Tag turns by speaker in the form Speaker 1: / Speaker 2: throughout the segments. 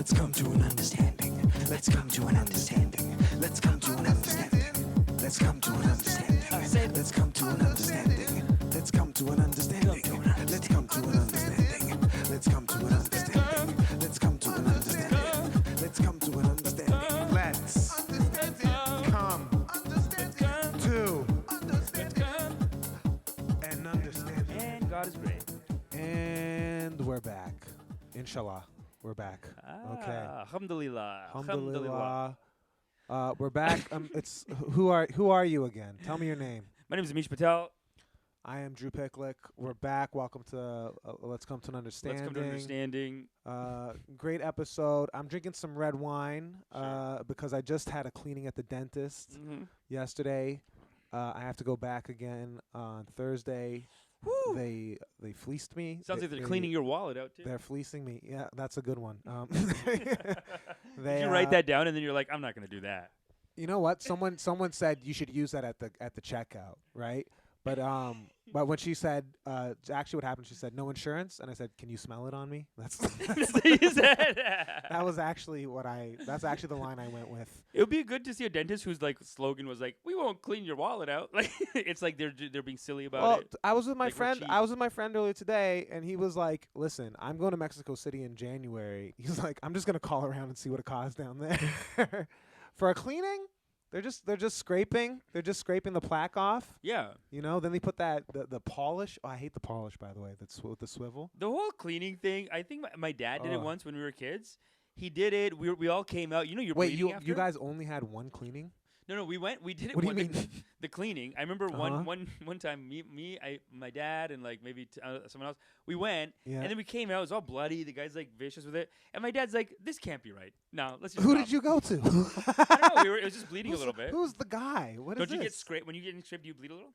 Speaker 1: Let's come to an understanding. Let's come to an understanding. Let's come to an understanding. Let's come to an understanding. Let's come to an understanding. Let's come to an understanding. Let's come to an understanding. Let's come to an understanding. Let's come to an understanding. Let's come to an understanding.
Speaker 2: Let's come to an understanding.
Speaker 3: And God is great.
Speaker 2: And we're back. Inshallah, we're back. Okay.
Speaker 3: Alhamdulillah.
Speaker 2: Alhamdulillah. We're back. It's who are you again? Tell me your name.
Speaker 3: My name is Amish Patel.
Speaker 2: I am Drew Picklyk. We're back. Welcome to Let's Come to an Understanding.
Speaker 3: Let's come to understanding.
Speaker 2: Great episode. I'm drinking some red wine because I just had a cleaning at the dentist yesterday. I have to go back again on Thursday.
Speaker 3: Woo!
Speaker 2: They fleeced me.
Speaker 3: Sounds like they're cleaning your wallet out too.
Speaker 2: They're fleecing me. Yeah, that's a good one.
Speaker 3: Did you write that down and then you're like, I'm not going to do that?
Speaker 2: You know what? Someone said you should use that at the checkout, right? But when she said, actually what happened, she said, no insurance. And I said, can you smell it on me? That's that was actually that's actually the line I went with.
Speaker 3: It would be good to see a dentist whose like slogan was like, we won't clean your wallet out. Like it's like they're being silly about it.
Speaker 2: I was with my
Speaker 3: Like, we're
Speaker 2: friend.
Speaker 3: cheap.
Speaker 2: I was with my friend earlier today, and he was like, listen, I'm going to Mexico City in January. He's like, I'm just going to call around and see what it costs down there. For a cleaning? They're just scraping. They're just scraping the plaque off.
Speaker 3: Yeah.
Speaker 2: You know, then they put the polish. Oh, I hate the polish, by the way. That's with the swivel.
Speaker 3: The whole cleaning thing, I think my dad did it
Speaker 2: Oh.
Speaker 3: once when we were kids. He did it. We all came out. You know, you're
Speaker 2: Wait,
Speaker 3: bleeding after?
Speaker 2: you guys only had one cleaning?
Speaker 3: No, we did it.
Speaker 2: What do you
Speaker 3: one-
Speaker 2: mean?
Speaker 3: The cleaning. I remember
Speaker 2: Uh-huh.
Speaker 3: one time, my dad, and like maybe someone else. We went,
Speaker 2: Yeah.
Speaker 3: and then we came out. It was all bloody. The guy's like vicious with it, and my dad's like, "This can't be right. No, let's just."
Speaker 2: Who
Speaker 3: stop."
Speaker 2: did you go to?
Speaker 3: I don't know. It was just bleeding a little bit.
Speaker 2: Who's the guy? What
Speaker 3: Don't
Speaker 2: is
Speaker 3: you
Speaker 2: this?
Speaker 3: get scraped when you get scraped? Do you bleed a little?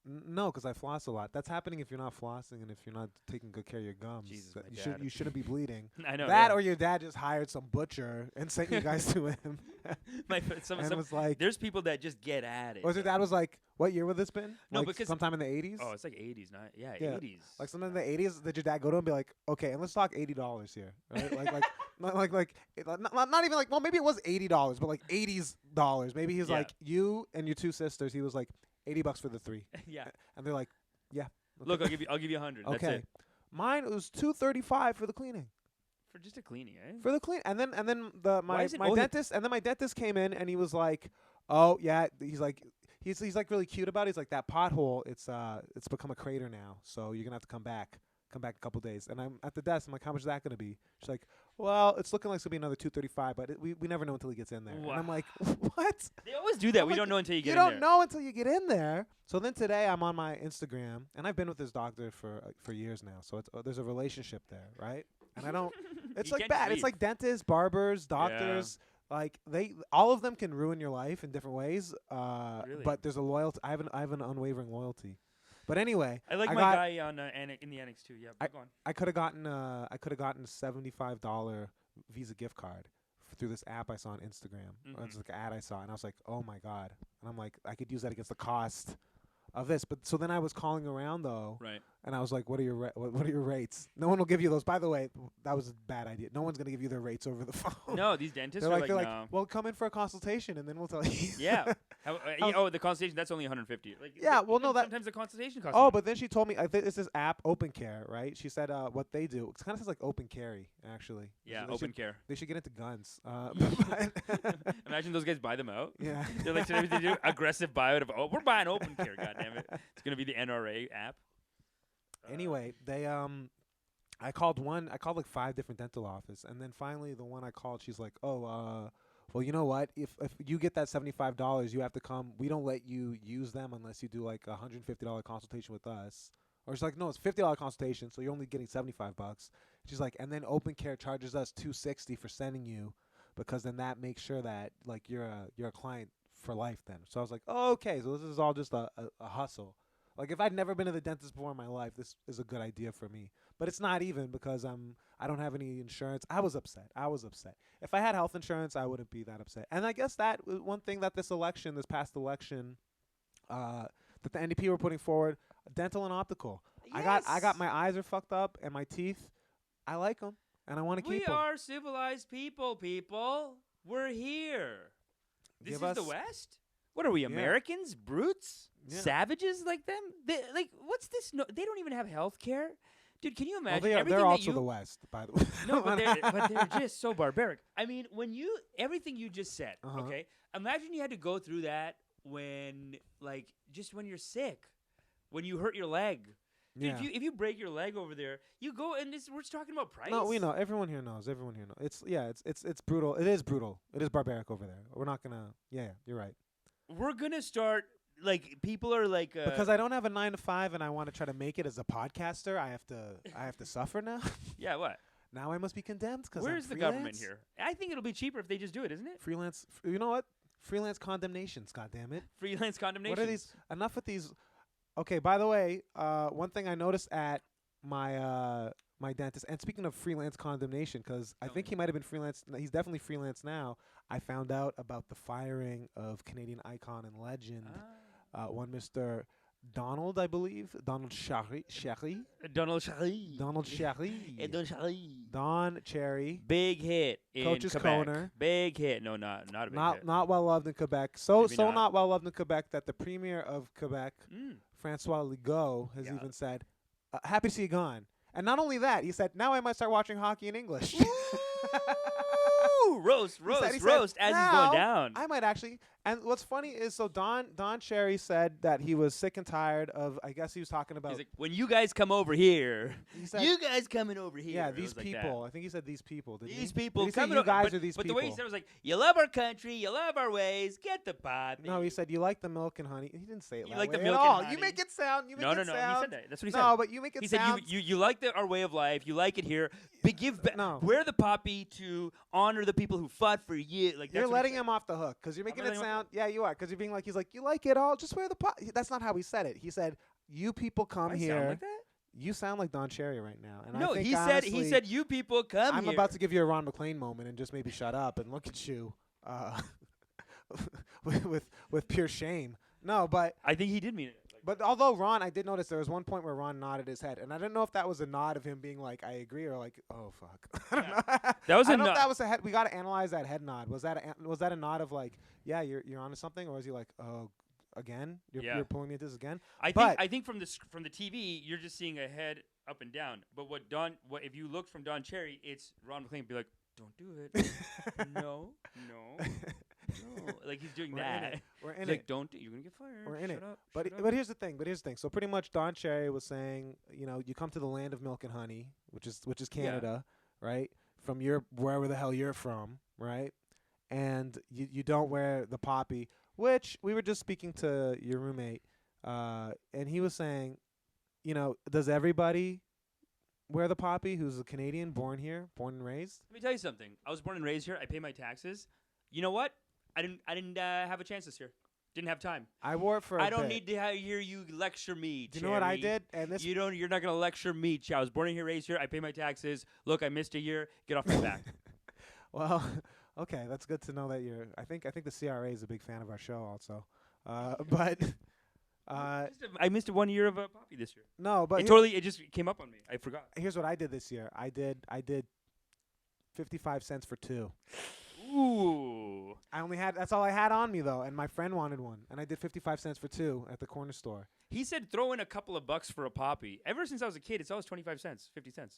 Speaker 2: No, because I floss a lot. That's happening if you're not flossing and if you're not taking good care of your gums.
Speaker 3: Jesus,
Speaker 2: That
Speaker 3: my dad.
Speaker 2: you shouldn't be bleeding.
Speaker 3: I know
Speaker 2: That
Speaker 3: yeah.
Speaker 2: or your dad just hired some butcher and sent you guys to him. And was like,
Speaker 3: there's people that just get at it.
Speaker 2: was your dad was like, what year would this been?
Speaker 3: No,
Speaker 2: Like
Speaker 3: because-
Speaker 2: sometime in the 80s?
Speaker 3: Oh, it's like 80s, not yeah,
Speaker 2: Yeah.
Speaker 3: 80s.
Speaker 2: Like sometime in the 80s, did your dad go to him and be like, okay, and let's talk $80 here, right? Not even like, well, maybe it was $80, but like $80s. Maybe he's
Speaker 3: Yeah.
Speaker 2: like, you and your two sisters. He was like, $80 for the three,
Speaker 3: yeah.
Speaker 2: and they're like, yeah. Okay.
Speaker 3: Look, I'll give you 100. That's
Speaker 2: Okay,
Speaker 3: it.
Speaker 2: mine was $235 for the cleaning.
Speaker 3: For just a cleaning, eh?
Speaker 2: For the clean, and then
Speaker 3: Why is it
Speaker 2: my
Speaker 3: only-
Speaker 2: dentist, and then my dentist came in and he was like, oh yeah, he's like like really cute about it. He's like, that pothole, it's become a crater now, so you're gonna have to come back a couple days. And I'm at the desk. I'm like, how much is that gonna be? She's like, well, it's looking like it's gonna be another $235, but we never know until he gets in there. And I'm like, what?
Speaker 3: They always do that.
Speaker 2: I'm
Speaker 3: We
Speaker 2: like,
Speaker 3: don't know until you get
Speaker 2: You
Speaker 3: in
Speaker 2: don't
Speaker 3: there.
Speaker 2: know until you get in there. So then today I'm on my Instagram, and I've been with this doctor for years now. So it's there's a relationship there, right? And I don't. It's
Speaker 3: You
Speaker 2: like
Speaker 3: can't
Speaker 2: bad.
Speaker 3: just
Speaker 2: It's like dentists, barbers, doctors. Like all of them can ruin your life in different ways.
Speaker 3: Really?
Speaker 2: But there's a loyalty. I have an unwavering loyalty. But anyway,
Speaker 3: I like my
Speaker 2: got-
Speaker 3: guy on in the annex too. Yeah, go on.
Speaker 2: I could have gotten a $75 Visa gift card through this app I saw on Instagram. It was like an ad I saw, and I was like, oh my god. And I'm like, I could use that against the cost of this. But so then I was calling around though.
Speaker 3: Right.
Speaker 2: And I was like, what are your rates? No one will give you those. By the way, that was a bad idea. No one's going to give you their rates over the phone.
Speaker 3: No, these dentists
Speaker 2: they're
Speaker 3: are
Speaker 2: like,
Speaker 3: no.
Speaker 2: well, come in for a consultation and then we'll tell you.
Speaker 3: Yeah. The consultation, that's only $150. Like,
Speaker 2: Yeah, well, no, that-
Speaker 3: sometimes the consultation costs.
Speaker 2: Oh,
Speaker 3: money.
Speaker 2: but then she told me, it's this app, Open Care, right? She said what they do. It kind of sounds like Open Carry, actually.
Speaker 3: yeah,
Speaker 2: They
Speaker 3: open
Speaker 2: should-
Speaker 3: care.
Speaker 2: They should get into guns.
Speaker 3: Imagine those guys buy them out.
Speaker 2: Yeah.
Speaker 3: They're like, today they do aggressive buyout of, we're buying open care, goddammit. It's going to be the NRA app.
Speaker 2: Anyway, they I called like 5 different dental offices, and then finally the one I called, she's like, oh, well, you know what? If you get that $75, you have to come. We don't let you use them unless you do like a $150 consultation with us. Or she's like, no, it's $50 consultation, so you're only getting $75. She's like, and then Open Care charges us $260 for sending you, because then that makes sure that like you're a client for life then. So I was like, oh, okay, so this is all just a hustle. Like if I'd never been to the dentist before in my life, this is a good idea for me. But it's not even, because I don't have any insurance. I was upset. If I had health insurance, I wouldn't be that upset. And I guess that was one thing that this past election, that the NDP were putting forward, dental and optical.
Speaker 3: Yes.
Speaker 2: I got my eyes are fucked up and my teeth. I like them. and I want to
Speaker 3: We
Speaker 2: keep them.
Speaker 3: are civilized people, people. We're here. This
Speaker 2: Give
Speaker 3: is the
Speaker 2: us-
Speaker 3: West? What are we, Americans? Brutes?
Speaker 2: Yeah.
Speaker 3: Savages like them? What's this? They don't even have health care? Dude, can you
Speaker 2: Well,
Speaker 3: imagine
Speaker 2: they are,
Speaker 3: everything
Speaker 2: they're
Speaker 3: that
Speaker 2: also
Speaker 3: you...
Speaker 2: the West, by the way.
Speaker 3: No, but they're just so barbaric. I mean, everything you just said, okay? Imagine you had to go through that when you're sick, when you hurt your leg. Dude,
Speaker 2: Yeah.
Speaker 3: if you break your leg over there, you go and we're just talking about price.
Speaker 2: No, we know. Everyone here knows. It's brutal. It is brutal. It is barbaric over there. We're not gonna. Yeah, you're right.
Speaker 3: We're gonna start people are
Speaker 2: Because I don't have a 9 to 5 and I want to try to make it as a podcaster. I have to suffer now.
Speaker 3: yeah, what?
Speaker 2: Now I must be condemned because
Speaker 3: Where's the government here? I think it'll be cheaper if they just do it, isn't it?
Speaker 2: Freelance. You know what? Freelance condemnations. God damn it.
Speaker 3: Freelance condemnation.
Speaker 2: What are these? Enough with these. Okay. By the way, one thing I noticed at my my dentist, and speaking of freelance condemnation, because I think he might have been freelance. He's definitely freelance now. I found out about the firing of Canadian icon and legend, one Mr. Donald, I believe, Donald Cherry.
Speaker 3: Donald Cherry.
Speaker 2: Donald Cherry.
Speaker 3: Donald Cherry.
Speaker 2: Don Cherry.
Speaker 3: Big hit in
Speaker 2: Coach's
Speaker 3: Quebec.
Speaker 2: Coner.
Speaker 3: Big hit. No, not a big hit.
Speaker 2: Not well loved in Quebec. So
Speaker 3: Maybe not.
Speaker 2: not well loved in Quebec that the premier of Quebec,
Speaker 3: Mm.
Speaker 2: Francois Legault, has
Speaker 3: Yeah.
Speaker 2: even said, "Happy to see you gone." And not only that, he said, "Now I might start watching hockey in English."
Speaker 3: Ooh, roast,
Speaker 2: He said,
Speaker 3: as he's going
Speaker 2: "Now
Speaker 3: down.
Speaker 2: I might actually." And what's funny is, so Don Cherry said that he was sick and tired of. I guess he was talking about.
Speaker 3: He's like, when you guys come over here,
Speaker 2: He said,
Speaker 3: you guys coming over here.
Speaker 2: yeah,
Speaker 3: It
Speaker 2: these
Speaker 3: was like that.
Speaker 2: people. I think he said these people. Didn't
Speaker 3: These
Speaker 2: he?
Speaker 3: people
Speaker 2: Did he say
Speaker 3: coming
Speaker 2: you
Speaker 3: over,
Speaker 2: guys
Speaker 3: but,
Speaker 2: or these
Speaker 3: but
Speaker 2: people?
Speaker 3: the way he said it was like, you love our country, you love our ways, get the pop.
Speaker 2: No, he said you like the milk and honey. He didn't say it
Speaker 3: You
Speaker 2: that
Speaker 3: like the
Speaker 2: way
Speaker 3: milk
Speaker 2: at
Speaker 3: and
Speaker 2: all.
Speaker 3: honey.
Speaker 2: You make it sound. You make
Speaker 3: No,
Speaker 2: it
Speaker 3: no,
Speaker 2: sound.
Speaker 3: he said that. That's what he said.
Speaker 2: No, but you make it
Speaker 3: He said
Speaker 2: sound.
Speaker 3: you like our way of life, you like it here.
Speaker 2: No.
Speaker 3: Wear the poppy to honor the people who fought for you. Like
Speaker 2: You're
Speaker 3: that's what he
Speaker 2: letting
Speaker 3: said.
Speaker 2: him off the hook because you're making it
Speaker 3: letting him
Speaker 2: sound. Yeah, you are because you're being like he's like you like it all. Just wear the pot. That's not how he said it. He said you people come
Speaker 3: I
Speaker 2: here.
Speaker 3: sound like that?
Speaker 2: You sound like Don Cherry right now. And
Speaker 3: No,
Speaker 2: I think
Speaker 3: he
Speaker 2: honestly,
Speaker 3: said you people come
Speaker 2: I'm
Speaker 3: here.
Speaker 2: about to give you a Ron McLean moment and just maybe shut up and look at you, with pure shame. No, but
Speaker 3: I think he did mean it.
Speaker 2: although Ron, I did notice there was one point where Ron nodded his head, and I didn't know if that was a nod of him being like, "I agree," or like, "Oh fuck." I don't know.
Speaker 3: That was
Speaker 2: I
Speaker 3: a
Speaker 2: don't know if
Speaker 3: nod.
Speaker 2: that was a head. We got to analyze that head nod. Was that a nod of like, "Yeah, you're onto something," or was he like, "Oh, again, you're pulling me into this again"?
Speaker 3: I think from the TV you're just seeing a head up and down. But what if you looked from Don Cherry, it's Ron McLean be like, "Don't do it." no. Like he's doing
Speaker 2: We're
Speaker 3: that.
Speaker 2: in it. We're in
Speaker 3: He's
Speaker 2: it.
Speaker 3: like, "Don't. You're gonna get fired."
Speaker 2: We're in
Speaker 3: Shut
Speaker 2: it.
Speaker 3: Up,
Speaker 2: But
Speaker 3: shut up.
Speaker 2: but here's the thing. So pretty much Don Cherry was saying, you come to the land of milk and honey, which is Canada, right? From wherever the hell you're from, right? And you don't wear the poppy, which we were just speaking to your roommate, and he was saying, does everybody wear the poppy who's a Canadian, born here, born and raised?
Speaker 3: Let me tell you something. I was born and raised here. I pay my taxes. You know what? I didn't have a chance this year. Didn't have time.
Speaker 2: I wore it for
Speaker 3: I don't need to hear you lecture me.
Speaker 2: Do you know what I
Speaker 3: Cherry.
Speaker 2: did? And this
Speaker 3: You're not gonna lecture me. I was born here, raised here. I pay my taxes. Look, I missed a year. Get off my back.
Speaker 2: Well, okay, that's good to know that you're. I think the CRA is a big fan of our show, also. But
Speaker 3: I missed 1 year of poppy this year.
Speaker 2: no, but
Speaker 3: It just came up on me. I forgot.
Speaker 2: here's what I did this year. I did 55 cents for 2.
Speaker 3: Ooh.
Speaker 2: That's all I had on me though, and my friend wanted one, and I did 55 cents for 2 at the corner store.
Speaker 3: He said throw in a couple of bucks for a poppy. Ever since I was a kid, it's always 25 cents, 50 cents.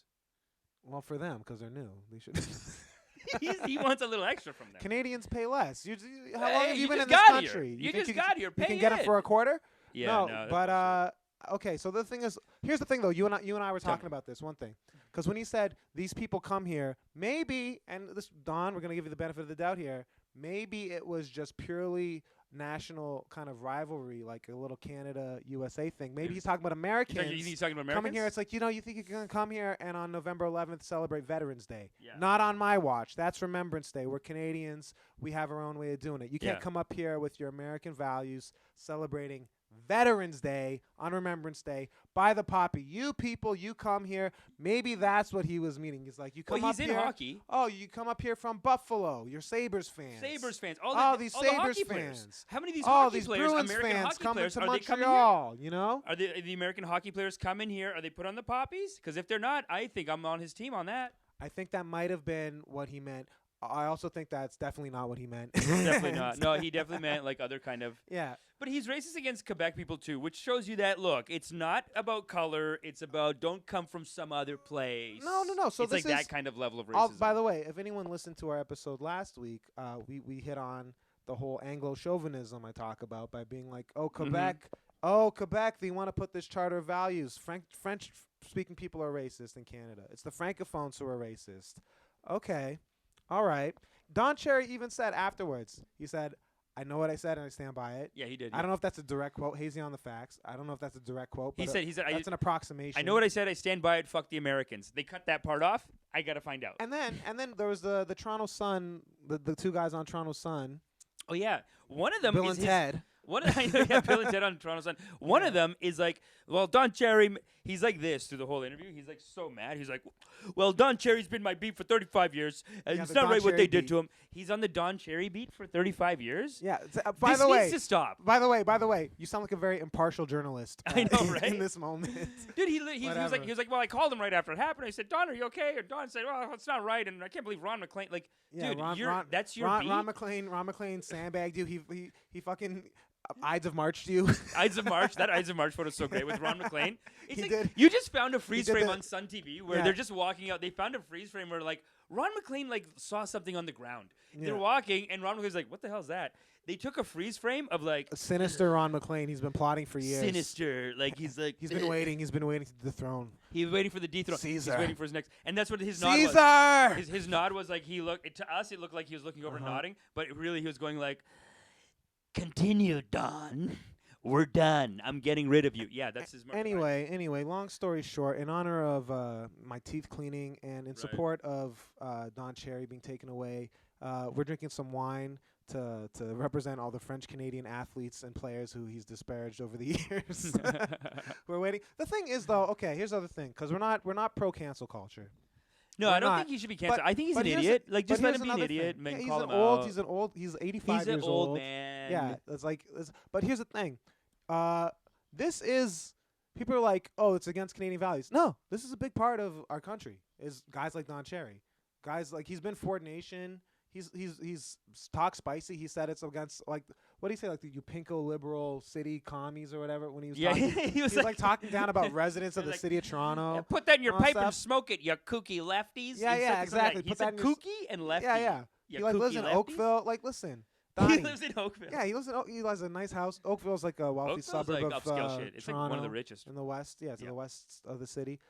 Speaker 2: Well, for them because they're new, they should.
Speaker 3: He wants a little extra from them.
Speaker 2: Canadians pay less. How long
Speaker 3: Hey,
Speaker 2: have you
Speaker 3: you
Speaker 2: been
Speaker 3: just
Speaker 2: in this
Speaker 3: got here.
Speaker 2: country?
Speaker 3: You
Speaker 2: think
Speaker 3: just got here.
Speaker 2: You
Speaker 3: Pay
Speaker 2: can get it
Speaker 3: it.
Speaker 2: for a quarter.
Speaker 3: Yeah,
Speaker 2: no,
Speaker 3: that's
Speaker 2: but
Speaker 3: bullshit.
Speaker 2: okay. So the thing is, here's the thing though. You and I were
Speaker 3: Tell
Speaker 2: talking
Speaker 3: me.
Speaker 2: about this one thing, because when he said these people come here, maybe, and this Don, we're gonna give you the benefit of the doubt here. Maybe it was just purely national kind of rivalry, like a little Canada-USA thing. Maybe he's talking about Americans.
Speaker 3: He's talking about Americans?
Speaker 2: Coming here, it's like, you think you're going to come here and on November 11th celebrate Veterans Day.
Speaker 3: Yeah.
Speaker 2: Not on my watch. That's Remembrance Day. We're Canadians. We have our own way of doing it. You can't
Speaker 3: Yeah.
Speaker 2: come up here with your American values celebrating Veterans Day on Remembrance Day by the poppy. You people, you come here. Maybe that's what he was meaning. He's like, you come
Speaker 3: Well,
Speaker 2: up
Speaker 3: he's
Speaker 2: here.
Speaker 3: in hockey.
Speaker 2: Oh, you come up here from Buffalo. You're Sabres fans.
Speaker 3: Sabres fans.
Speaker 2: These
Speaker 3: all the
Speaker 2: Sabres
Speaker 3: hockey players.
Speaker 2: fans.
Speaker 3: How many of these
Speaker 2: Oh,
Speaker 3: hockey
Speaker 2: these
Speaker 3: players,
Speaker 2: Bruins
Speaker 3: American
Speaker 2: fans
Speaker 3: hockey
Speaker 2: coming
Speaker 3: players,
Speaker 2: to
Speaker 3: are they coming here?
Speaker 2: Montreal,
Speaker 3: Are the American hockey players come in here? Are they put on the poppies? Because if they're not, I think I'm on his team on that.
Speaker 2: I think that might have been what he meant. I also think that's definitely not what he meant.
Speaker 3: Definitely not. No, he definitely meant like other kind of.
Speaker 2: Yeah.
Speaker 3: But he's racist against Quebec people too, which shows you that look, it's not about color. It's about don't come from some other place.
Speaker 2: No. So
Speaker 3: it's
Speaker 2: this
Speaker 3: like
Speaker 2: is,
Speaker 3: that kind of level of racism.
Speaker 2: by the way, if anyone listened to our episode last week, we hit on the whole Anglo chauvinism I talk about by being like, oh Quebec, they want to put this charter of values. French speaking people are racist in Canada. It's the francophones who are racist. Okay. All right. Don Cherry even said afterwards, he said, I know what I said and I stand by it.
Speaker 3: Yeah, he did.
Speaker 2: I don't know if that's a direct quote. Hazy on the facts. I don't know if that's a direct quote.
Speaker 3: He
Speaker 2: but
Speaker 3: said,
Speaker 2: that's an approximation.
Speaker 3: I know what I said. I stand by it. Fuck the Americans. They cut that part off. I got to find out.
Speaker 2: And then there was the Toronto Sun, the two guys on Toronto Sun.
Speaker 3: Oh, yeah. One of them
Speaker 2: Bill
Speaker 3: is
Speaker 2: and Ted.
Speaker 3: One of Bill and Ted on Toronto Sun. One of them is like, well, Don Cherry, he's like this through the whole interview. He's like so mad. He's like, well, Don Cherry's been my beat for 35 years, and it's not
Speaker 2: Don
Speaker 3: right what
Speaker 2: Cherry
Speaker 3: they did
Speaker 2: beat.
Speaker 3: to him. He's on the Don Cherry beat for 35 years?
Speaker 2: Yeah.
Speaker 3: This needs to stop.
Speaker 2: By the way, you sound like a very impartial journalist.
Speaker 3: I know, right?
Speaker 2: In this moment.
Speaker 3: Dude, he was like, well, I called him right after it happened. I said, Don, are you okay? Or Don said, well, it's not right, and I can't believe Ron McLean. Like,
Speaker 2: Yeah,
Speaker 3: dude, that's your beat.
Speaker 2: Ron McLean sandbagged you. He fucking Ides of Marched you.
Speaker 3: Ides of March. That Ides of March photo is so great with Ron McLean. It's
Speaker 2: He
Speaker 3: like,
Speaker 2: did.
Speaker 3: you just found a freeze
Speaker 2: did
Speaker 3: frame
Speaker 2: the-
Speaker 3: on Sun TV where
Speaker 2: Yeah.
Speaker 3: they're just walking out. They found a freeze frame where like Ron McLean like saw something on the ground.
Speaker 2: Yeah.
Speaker 3: They're walking and Ron McLean's like, "What the hell is that?" They took a freeze frame of like
Speaker 2: A sinister Ron McLean. He's been plotting for years.
Speaker 3: sinister. Like he's like
Speaker 2: He's been waiting. He's been waiting to dethrone
Speaker 3: He was waiting for the dethrone.
Speaker 2: Caesar.
Speaker 3: He's waiting for his next. And that's what his nod was.
Speaker 2: Caesar.
Speaker 3: His nod was like he looked to us. It looked like he was looking over and nodding, but really he was going like, "Continue, Don. We're done. I'm getting rid of you." Yeah, that's his.
Speaker 2: Anyway, long story short, in honor of my teeth cleaning and in support of Don Cherry being taken away, we're drinking some wine to represent all the French Canadian athletes and players who he's disparaged over the years. We're waiting. The thing is, though, okay, here's the other thing, because we're not pro cancel culture.
Speaker 3: No,
Speaker 2: We're
Speaker 3: I don't
Speaker 2: not.
Speaker 3: think he should be canceled.
Speaker 2: But-
Speaker 3: I think he's
Speaker 2: but
Speaker 3: an
Speaker 2: here's
Speaker 3: idiot.
Speaker 2: a-
Speaker 3: Like,
Speaker 2: but
Speaker 3: just let
Speaker 2: here's
Speaker 3: him be an
Speaker 2: another
Speaker 3: idiot.
Speaker 2: thing.
Speaker 3: Man,
Speaker 2: Yeah,
Speaker 3: call
Speaker 2: he's
Speaker 3: him
Speaker 2: an old.
Speaker 3: out.
Speaker 2: He's 85
Speaker 3: He's an
Speaker 2: years
Speaker 3: old man.
Speaker 2: Yeah, it's like. But here's the thing. This is. People are like, oh, it's against Canadian values. No, this is a big part of our country. Is guys like Don Cherry, guys like he's been Ford Nation. He's talked spicy. He said it's against like what do you say like the Upinko liberal city commies or whatever when he was talking.
Speaker 3: he was
Speaker 2: like talking down about residents of the
Speaker 3: like,
Speaker 2: city of Toronto.
Speaker 3: Yeah, put that in your
Speaker 2: all
Speaker 3: pipe
Speaker 2: stuff.
Speaker 3: and smoke it, you kooky lefties.
Speaker 2: Yeah,
Speaker 3: He
Speaker 2: yeah,
Speaker 3: said
Speaker 2: exactly.
Speaker 3: He
Speaker 2: Put
Speaker 3: said
Speaker 2: that in your
Speaker 3: kooky and lefty.
Speaker 2: Yeah.
Speaker 3: You
Speaker 2: He like lives
Speaker 3: kooky
Speaker 2: in
Speaker 3: lefties?
Speaker 2: Oakville. Like listen,
Speaker 3: He
Speaker 2: Donnie.
Speaker 3: lives in Oakville.
Speaker 2: Yeah, he lives in. He has a nice house. Oakville's like a wealthy
Speaker 3: Oakville's
Speaker 2: suburb
Speaker 3: like
Speaker 2: of
Speaker 3: upscale shit. It's
Speaker 2: Toronto,
Speaker 3: like one of the richest.
Speaker 2: in the west. Yeah, it's in
Speaker 3: Yeah.
Speaker 2: the west of the city.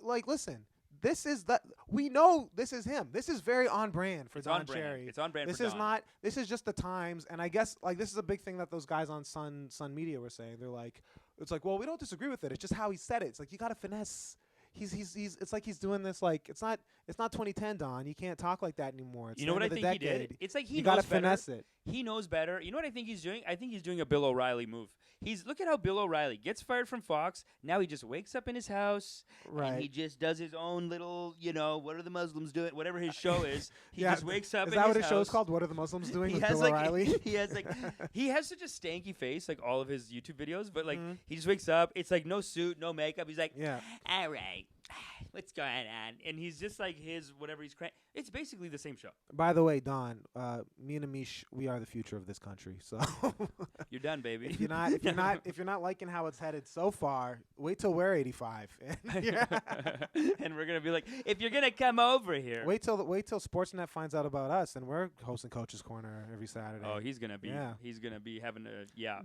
Speaker 2: Like, listen, this is that we know this is him. This is very on brand for
Speaker 3: It's
Speaker 2: Don
Speaker 3: on brand.
Speaker 2: Cherry.
Speaker 3: It's on brand
Speaker 2: This
Speaker 3: for
Speaker 2: is
Speaker 3: Don.
Speaker 2: not. This is just the times, and I guess like this is a big thing that those guys on Sun Media were saying. They're like, it's like, well, we don't disagree with it. It's just how he said it. It's like you got to finesse. He's. It's like he's doing this like it's not 2010, Don. You can't talk like that anymore. It's
Speaker 3: You know
Speaker 2: the
Speaker 3: what I
Speaker 2: end of
Speaker 3: think
Speaker 2: the
Speaker 3: he
Speaker 2: decade.
Speaker 3: did? It's like he
Speaker 2: You
Speaker 3: knows
Speaker 2: gotta
Speaker 3: better.
Speaker 2: finesse it.
Speaker 3: He knows better. You know what I think he's doing? I think he's doing a Bill O'Reilly move. Look at how Bill O'Reilly gets fired from Fox. Now he just wakes up in his house and he
Speaker 2: Right.
Speaker 3: just does his own little, what are the Muslims doing? Whatever his show is, he
Speaker 2: Yeah,
Speaker 3: just wakes up
Speaker 2: Is
Speaker 3: in
Speaker 2: that
Speaker 3: his
Speaker 2: what his show's
Speaker 3: house.
Speaker 2: called? What are the Muslims doing
Speaker 3: He
Speaker 2: with
Speaker 3: has
Speaker 2: Bill
Speaker 3: like
Speaker 2: O'Reilly?
Speaker 3: he has such a stanky face, like all of his YouTube videos. But like
Speaker 2: Mhm.
Speaker 3: he just wakes up. It's like no suit, no makeup. He's like,
Speaker 2: Yeah.
Speaker 3: all right, what's going on? And he's just like his whatever he's crank. It's basically the same show.
Speaker 2: By the way, Don, me and Amish, we are the future of this country. So
Speaker 3: You're done, baby.
Speaker 2: if you're not liking how it's headed so far, wait till we're 85.
Speaker 3: And we're gonna be like, if you're gonna come over here.
Speaker 2: wait till Sportsnet finds out about us, and we're hosting Coach's Corner every Saturday.
Speaker 3: Oh, he's gonna be.
Speaker 2: Yeah.
Speaker 3: He's gonna be having a yeah.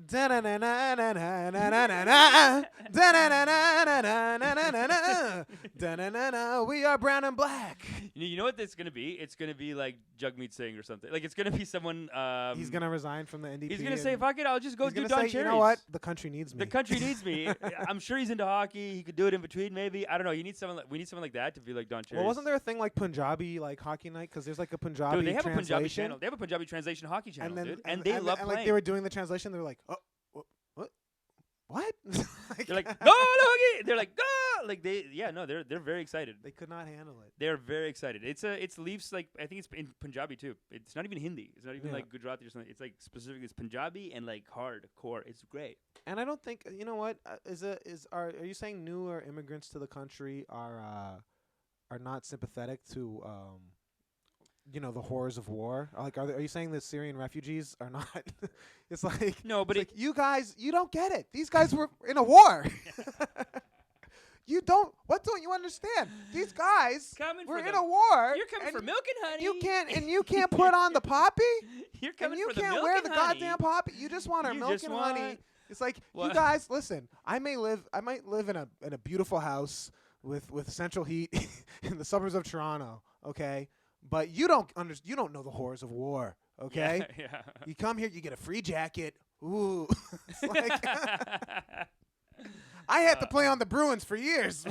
Speaker 2: We are brown and black.
Speaker 3: You know what it's gonna be? It's gonna be like Jugmeet Singh or something. Like it's gonna be someone.
Speaker 2: He's gonna resign from the NDP.
Speaker 3: He's gonna say,
Speaker 2: and
Speaker 3: "Fuck it, I'll just go
Speaker 2: he's
Speaker 3: do
Speaker 2: gonna
Speaker 3: Don
Speaker 2: say,
Speaker 3: Cherry's."
Speaker 2: you know what? The country needs me.
Speaker 3: The country needs me. I'm sure he's into hockey. He could do it in between, maybe. I don't know. You need someone. We need someone like that to be like Don Cherry.
Speaker 2: Well, wasn't there a thing like Punjabi like hockey night? Because there's like a Punjabi
Speaker 3: Dude, they have a Punjabi
Speaker 2: translation.
Speaker 3: channel. They have a Punjabi translation hockey channel,
Speaker 2: and then
Speaker 3: dude. And they love
Speaker 2: and,
Speaker 3: playing.
Speaker 2: like they were doing the translation. They were like, oh, what?
Speaker 3: They're like, go hockey. They're like, go. Like they're very excited.
Speaker 2: they could not handle it.
Speaker 3: They're very excited. It's Leafs like I think it's in Punjabi too. It's not even Hindi. It's not even
Speaker 2: Yeah.
Speaker 3: like Gujarati or something. It's like specifically it's Punjabi and like hardcore. It's great.
Speaker 2: And I don't think you know what are you saying newer immigrants to the country are are not sympathetic to the horrors of war. Like, are you saying that Syrian refugees are not? It's like
Speaker 3: No, but
Speaker 2: it's like, you guys, you don't get it. These guys were in a war. You don't. What don't you understand? These guys
Speaker 3: Coming
Speaker 2: were
Speaker 3: for
Speaker 2: in
Speaker 3: the-
Speaker 2: a war.
Speaker 3: You're coming
Speaker 2: and
Speaker 3: for milk and honey.
Speaker 2: You can't put on the poppy.
Speaker 3: You're
Speaker 2: And
Speaker 3: coming
Speaker 2: you
Speaker 3: for the
Speaker 2: can't
Speaker 3: milk
Speaker 2: wear
Speaker 3: and
Speaker 2: the
Speaker 3: honey.
Speaker 2: goddamn poppy. You just want our
Speaker 3: You
Speaker 2: milk
Speaker 3: just
Speaker 2: and
Speaker 3: want-
Speaker 2: honey. It's like,
Speaker 3: What?
Speaker 2: you guys, listen. I might live in a beautiful house with central heat in the suburbs of Toronto. Okay, but you don't know the horrors of war. Okay,
Speaker 3: Yeah.
Speaker 2: you come here, you get a free jacket. Ooh, it's like I had to play on the Bruins for years.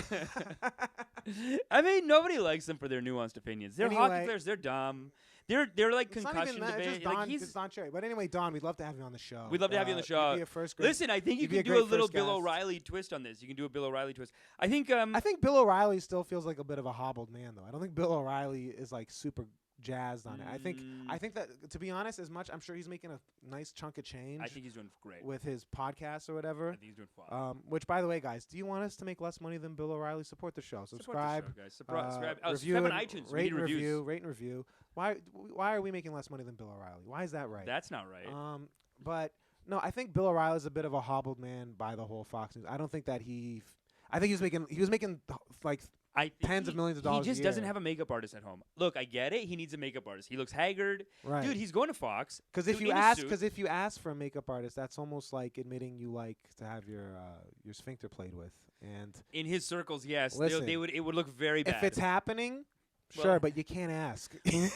Speaker 3: I mean, nobody likes them for their nuanced opinions. They're hockey
Speaker 2: Anyway.
Speaker 3: players. They're dumb. They're like
Speaker 2: It's not
Speaker 3: concussion
Speaker 2: even that. It's
Speaker 3: debate.
Speaker 2: just
Speaker 3: Like
Speaker 2: Don,
Speaker 3: he's.
Speaker 2: it's Don Cherry. But anyway, Don, we'd love to have you on the show.
Speaker 3: We'd love to have you on the show.
Speaker 2: You'd be a first grade.
Speaker 3: Listen, I think you
Speaker 2: you'd be
Speaker 3: can
Speaker 2: a
Speaker 3: do a
Speaker 2: great
Speaker 3: little
Speaker 2: first
Speaker 3: Bill
Speaker 2: guest.
Speaker 3: O'Reilly twist on this. You can do a Bill O'Reilly twist. I think.
Speaker 2: I think Bill O'Reilly still feels like a bit of a hobbled man, though. I don't think Bill O'Reilly is like super jazzed on it. I think that, to be honest, as much, I'm sure he's making a nice chunk of change.
Speaker 3: I think he's doing great.
Speaker 2: with his podcast or
Speaker 3: I
Speaker 2: whatever.
Speaker 3: think he's doing fine.
Speaker 2: Which, by the way, guys, do you want us to make less money than Bill O'Reilly? Support the show. Subscribe.
Speaker 3: Support the show, guys. Subscribe.
Speaker 2: Review
Speaker 3: Subscribe on
Speaker 2: and
Speaker 3: iTunes. We
Speaker 2: Rate
Speaker 3: need
Speaker 2: and
Speaker 3: reviews.
Speaker 2: review. Rate and review. Why are we making less money than Bill O'Reilly? Why is that right?
Speaker 3: That's not right.
Speaker 2: But no, I think Bill O'Reilly's a bit of a hobbled man by the whole Fox News. I don't think that I think he was making like tens of millions of dollars.
Speaker 3: He just
Speaker 2: a
Speaker 3: doesn't
Speaker 2: year.
Speaker 3: have a makeup artist at home. Look, I get it. He needs a makeup artist. He looks haggard.
Speaker 2: Right.
Speaker 3: Dude, he's going to Fox.
Speaker 2: Because if you ask for a makeup artist, that's almost like admitting you like to have your sphincter played with. And
Speaker 3: in his circles, yes,
Speaker 2: Listen,
Speaker 3: it would look very bad.
Speaker 2: if it's happening,
Speaker 3: Well-
Speaker 2: sure, but you can't ask.